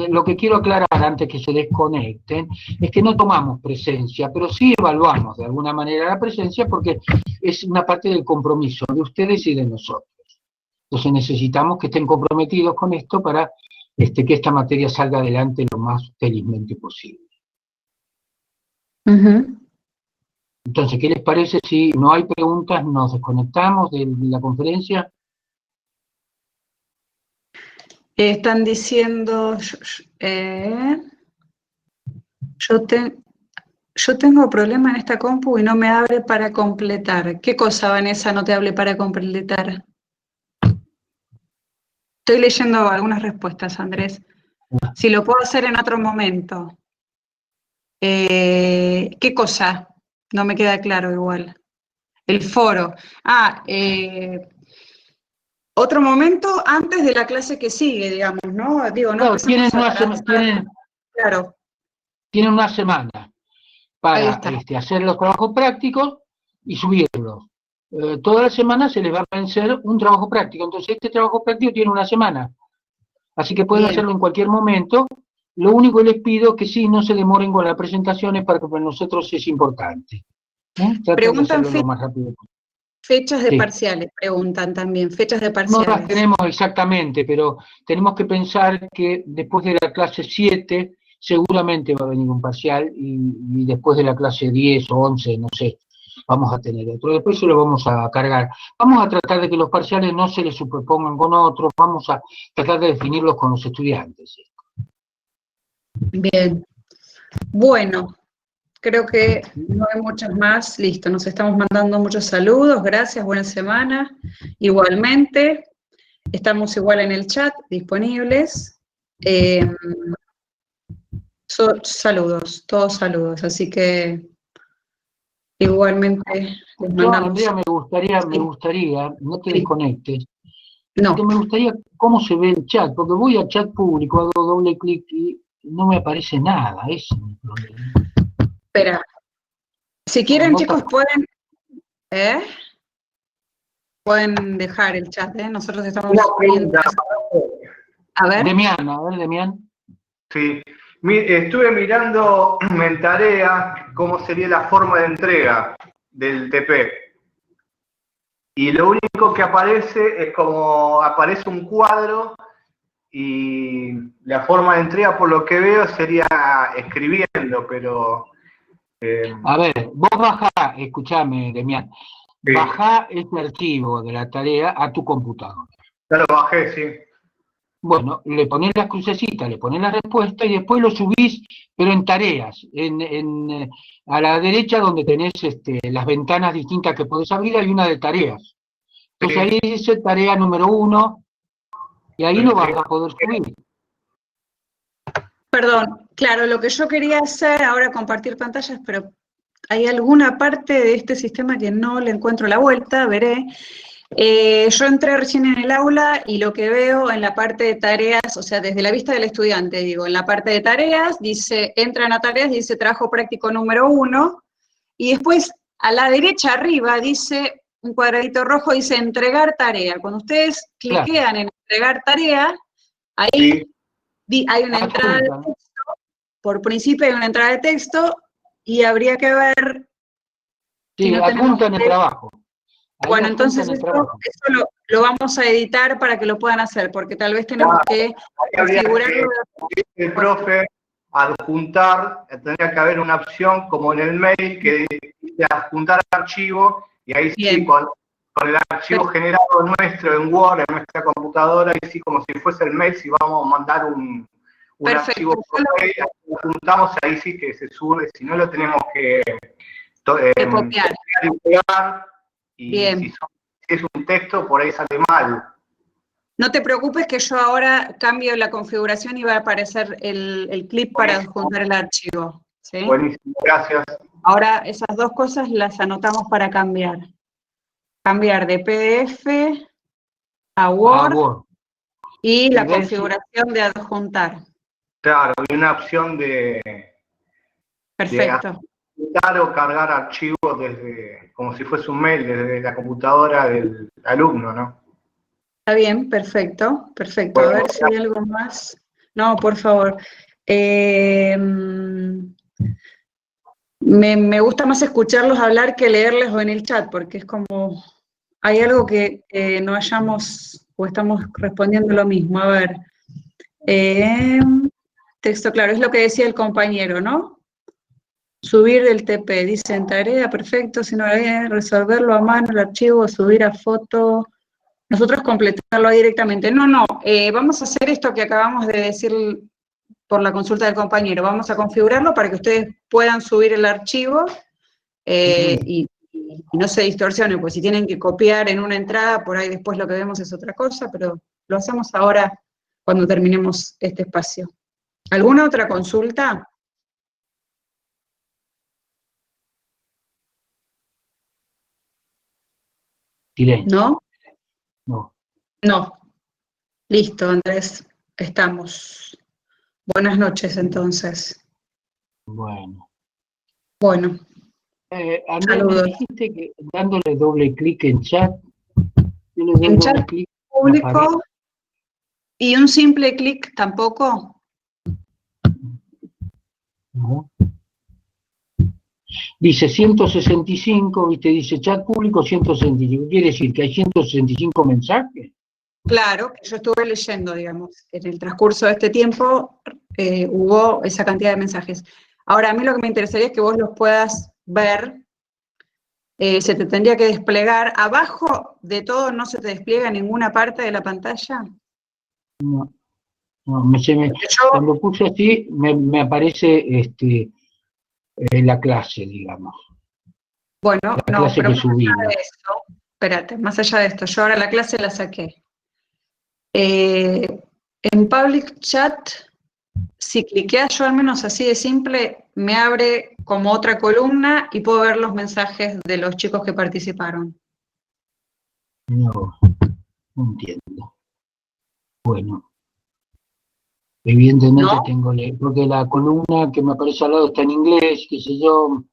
Speaker 1: Lo que quiero aclarar antes que se desconecten es que no tomamos presencia, pero sí evaluamos de alguna manera la presencia, porque es una parte del compromiso de ustedes y de nosotros. Entonces necesitamos que estén comprometidos con esto para que esta materia salga adelante lo más felizmente posible. Entonces, ¿qué les parece si no hay preguntas, nos desconectamos de la conferencia?
Speaker 2: Están diciendo, yo tengo problema en esta compu y no me abre para completar. ¿Qué cosa, Vanessa, no te hable para completar? Estoy leyendo algunas respuestas, Andrés. Si lo puedo hacer en otro momento. ¿Qué cosa? No me queda claro igual. El foro. Otro momento antes de la clase que sigue, digamos, ¿no? Digo, no,
Speaker 1: tienen una semana para hacer los trabajos prácticos y subirlos. Toda la semana se les va a vencer un trabajo práctico. Entonces, este trabajo práctico tiene una semana. Así que pueden hacerlo en cualquier momento. Lo único que les pido es que sí, no se demoren con las presentaciones, porque para nosotros es importante. Traten de hacerlo lo más rápido posible.
Speaker 2: Fechas de parciales, preguntan también, fechas de parciales.
Speaker 1: No las tenemos exactamente, pero tenemos que pensar que después de la clase 7 seguramente va a venir un parcial, y después de la clase 10 o 11, no sé, vamos a tener otro. Después se lo vamos a cargar. Vamos a tratar de que los parciales no se les superpongan con otros, vamos a tratar de definirlos con los estudiantes.
Speaker 2: Bien. Bueno, Creo que no hay muchas más. Listo, nos estamos mandando muchos saludos. Gracias, buena semana. Igualmente, estamos igual en el chat, disponibles. Saludos, todos saludos. Así que igualmente les
Speaker 1: Yo,
Speaker 2: mandamos.
Speaker 1: Andrea, me gustaría, no te
Speaker 2: Sí.
Speaker 1: desconectes,
Speaker 2: No,
Speaker 1: porque me gustaría cómo se ve el chat, porque voy al chat público, hago doble clic y no me aparece nada, ese es mi problema.
Speaker 2: espera. Si quieren,
Speaker 1: Vos
Speaker 2: chicos, pueden dejar el chat, ¿eh? Nosotros estamos
Speaker 4: Una
Speaker 2: viendo.
Speaker 4: pregunta.
Speaker 2: A ver.
Speaker 1: Demian, a ver, Demian.
Speaker 4: Sí. Estuve mirando en tarea cómo sería la forma de entrega del TP. Y lo único que aparece es como aparece un cuadro y la forma de entrega, por lo que veo, sería escribiendo, pero...
Speaker 1: A ver, vos bajá, escuchame, Demian,
Speaker 4: Sí.
Speaker 1: bajá este archivo de la tarea a tu computadora.
Speaker 4: Ya lo bajé, sí.
Speaker 1: Bueno, le ponés las crucecitas, le ponés la respuesta y después lo subís, pero en tareas, a la derecha donde tenés las ventanas distintas que podés abrir, hay una de tareas. Entonces ahí dice tarea número 1 y ahí lo vas a poder subir.
Speaker 2: Perdón, claro, lo que yo quería hacer ahora compartir pantallas, pero hay alguna parte de este sistema que no le encuentro la vuelta, veré. Yo entré recién en el aula y lo que veo en la parte de tareas, o sea, desde la vista del estudiante, digo, en la parte de tareas, dice, entran a tareas, dice trabajo práctico número 1, y después a la derecha arriba dice, un cuadradito rojo, dice entregar tarea. Cuando ustedes cliquean en entregar tarea, ahí hay una entrada de texto, por principio hay una entrada de texto, y habría que ver si no tenemos
Speaker 1: adjuntan el trabajo. Ahí
Speaker 2: bueno, entonces
Speaker 1: eso
Speaker 2: lo vamos a editar para que lo puedan hacer, porque tal vez tenemos que configurarlo.
Speaker 4: El profe, adjuntar, tendría que haber una opción como en el mail que dice adjuntar archivo, y ahí sí, con el archivo generado nuestro en Word, en nuestra computadora, y sí, como si fuese el mail, si vamos a mandar un archivo por mail, adjuntamos, ahí sí que se sube, si no lo tenemos que
Speaker 2: copiar
Speaker 4: y pegar, y
Speaker 2: bien.
Speaker 4: si es un texto, por ahí sale mal.
Speaker 2: No te preocupes que yo ahora cambio la configuración y va a aparecer el clip para adjuntar el archivo. ¿Sí?
Speaker 4: Buenísimo, gracias.
Speaker 2: Ahora esas dos cosas las anotamos para cambiar. Cambiar de PDF a Word, y la configuración de adjuntar.
Speaker 4: Claro, hay una opción de...
Speaker 2: Perfecto.
Speaker 4: Adjuntar o cargar archivos desde, como si fuese un mail, desde la computadora del alumno, ¿no?
Speaker 2: Está bien, perfecto, perfecto. A ver si hay algo más. No, por favor. Me gusta más escucharlos hablar que leerles o en el chat, porque es como, hay algo que no hayamos, o estamos respondiendo lo mismo. A ver, texto claro, es lo que decía el compañero, ¿no? Subir del TP, dice en tarea, perfecto, si no resolverlo a mano, el archivo, subir a foto, nosotros completarlo directamente. No, vamos a hacer esto que acabamos de decir por la consulta del compañero, vamos a configurarlo para que ustedes puedan subir el archivo y no se distorsione, pues si tienen que copiar en una entrada, por ahí después lo que vemos es otra cosa, pero lo hacemos ahora cuando terminemos este espacio. ¿Alguna otra consulta? ¿No?
Speaker 1: No.
Speaker 2: No. Listo, Andrés. Estamos. Buenas noches, entonces.
Speaker 1: Bueno.
Speaker 2: Bueno.
Speaker 1: Andrés, me dijiste que dándole doble clic en chat, yo le doy
Speaker 2: en
Speaker 1: doble
Speaker 2: chat
Speaker 1: clic
Speaker 2: público y un simple clic tampoco.
Speaker 1: No. Dice 165, viste, dice chat público 165. ¿Quiere decir que hay 165 mensajes?
Speaker 2: Claro, que yo estuve leyendo, digamos, en el transcurso de este tiempo hubo esa cantidad de mensajes. Ahora, a mí lo que me interesaría es que vos los puedas ver. Se te tendría que desplegar. ¿Abajo de todo no se te despliega en ninguna parte de la pantalla?
Speaker 1: No. Cuando puse así, me aparece la clase, digamos.
Speaker 2: Bueno,
Speaker 1: La
Speaker 2: no,
Speaker 1: clase
Speaker 2: pero
Speaker 1: que
Speaker 2: más allá
Speaker 1: subimos.
Speaker 2: de esto, espérate, más allá de esto, yo ahora la clase la saqué. En Public Chat, si cliqueas, yo al menos así de simple, me abre como otra columna y puedo ver los mensajes de los chicos que participaron.
Speaker 1: No entiendo. Bueno, evidentemente
Speaker 2: ¿No?
Speaker 1: tengo, porque la columna que me aparece al lado está en inglés, qué sé yo.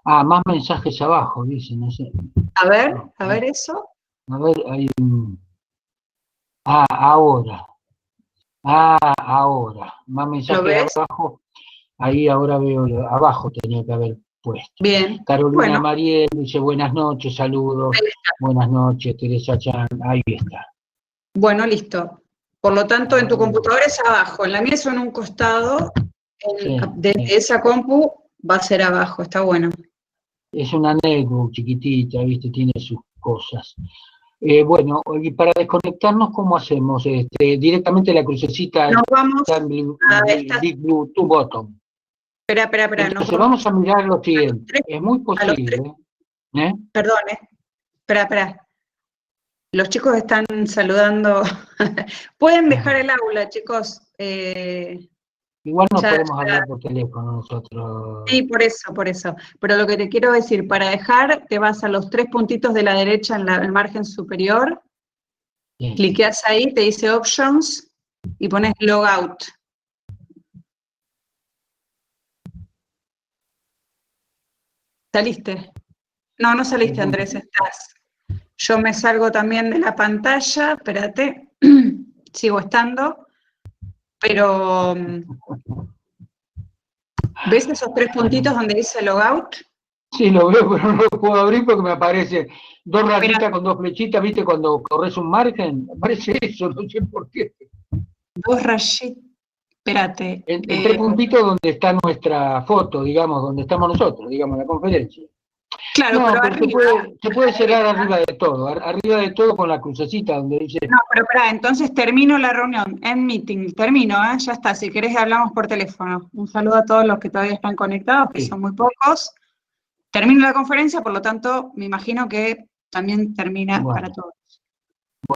Speaker 1: Más mensajes abajo, dice, no sé.
Speaker 2: A
Speaker 1: No,
Speaker 2: ver eso.
Speaker 1: a ver, hay un... ahora. Ahora. Más
Speaker 2: ¿Lo
Speaker 1: mensajes
Speaker 2: ves?
Speaker 1: abajo. Ahí ahora veo, abajo tenía que haber puesto.
Speaker 2: Bien.
Speaker 1: Carolina
Speaker 2: Bueno,
Speaker 1: Mariel dice buenas noches, saludos.
Speaker 2: ahí está.
Speaker 1: Buenas noches, Teresa Chan. Ahí está.
Speaker 2: Bueno, listo. Por lo tanto, en tu computadora es abajo, en la mía es en un costado,
Speaker 1: Sí,
Speaker 2: desde esa compu va a ser abajo, está bueno.
Speaker 1: es una netbook chiquitita, ¿viste? Tiene sus cosas. Bueno, y para desconectarnos, ¿cómo hacemos? Directamente la crucecita
Speaker 2: Nos vamos
Speaker 1: está en
Speaker 2: a esta...
Speaker 1: Big Blue to Bottom.
Speaker 2: Espera, nos
Speaker 1: Entonces
Speaker 2: vamos
Speaker 1: vamos a mirar lo siguiente. Es muy
Speaker 2: a los tres,
Speaker 1: posible, ¿eh?
Speaker 2: perdón, espera. Los chicos están saludando. Pueden dejar el aula, chicos.
Speaker 1: Igual no
Speaker 2: Ya,
Speaker 1: podemos hablar por teléfono nosotros.
Speaker 2: sí, por eso. Pero lo que te quiero decir, para dejar, te vas a los 3 puntitos de la derecha en el margen superior,
Speaker 1: Sí.
Speaker 2: cliqueas ahí, te dice Options, y pones Logout. ¿Saliste? No saliste, Andrés, estás. Yo me salgo también de la pantalla, espérate, sigo estando, pero ¿ves esos 3 puntitos donde dice Logout?
Speaker 1: Sí, lo veo, pero no lo puedo abrir porque me aparece 2 rayitas
Speaker 2: Espera,
Speaker 1: con 2 flechitas, ¿viste? Cuando corres un margen, aparece eso, no sé por qué.
Speaker 2: 2 rayitas, espérate.
Speaker 1: En 3 puntitos donde está nuestra foto, digamos, donde estamos nosotros, digamos, en la conferencia.
Speaker 2: Claro,
Speaker 1: No,
Speaker 2: pero
Speaker 1: pero
Speaker 2: arriba.
Speaker 1: se puede cerrar arriba de todo con la crucecita donde dice...
Speaker 2: No, pero espera, entonces termino la reunión, en meeting, termino, ya está, si querés hablamos por teléfono. Un saludo a todos los que todavía están conectados, que
Speaker 1: Sí.
Speaker 2: son muy pocos. Termino la conferencia, por lo tanto, me imagino que también termina
Speaker 1: Bueno,
Speaker 2: para todos.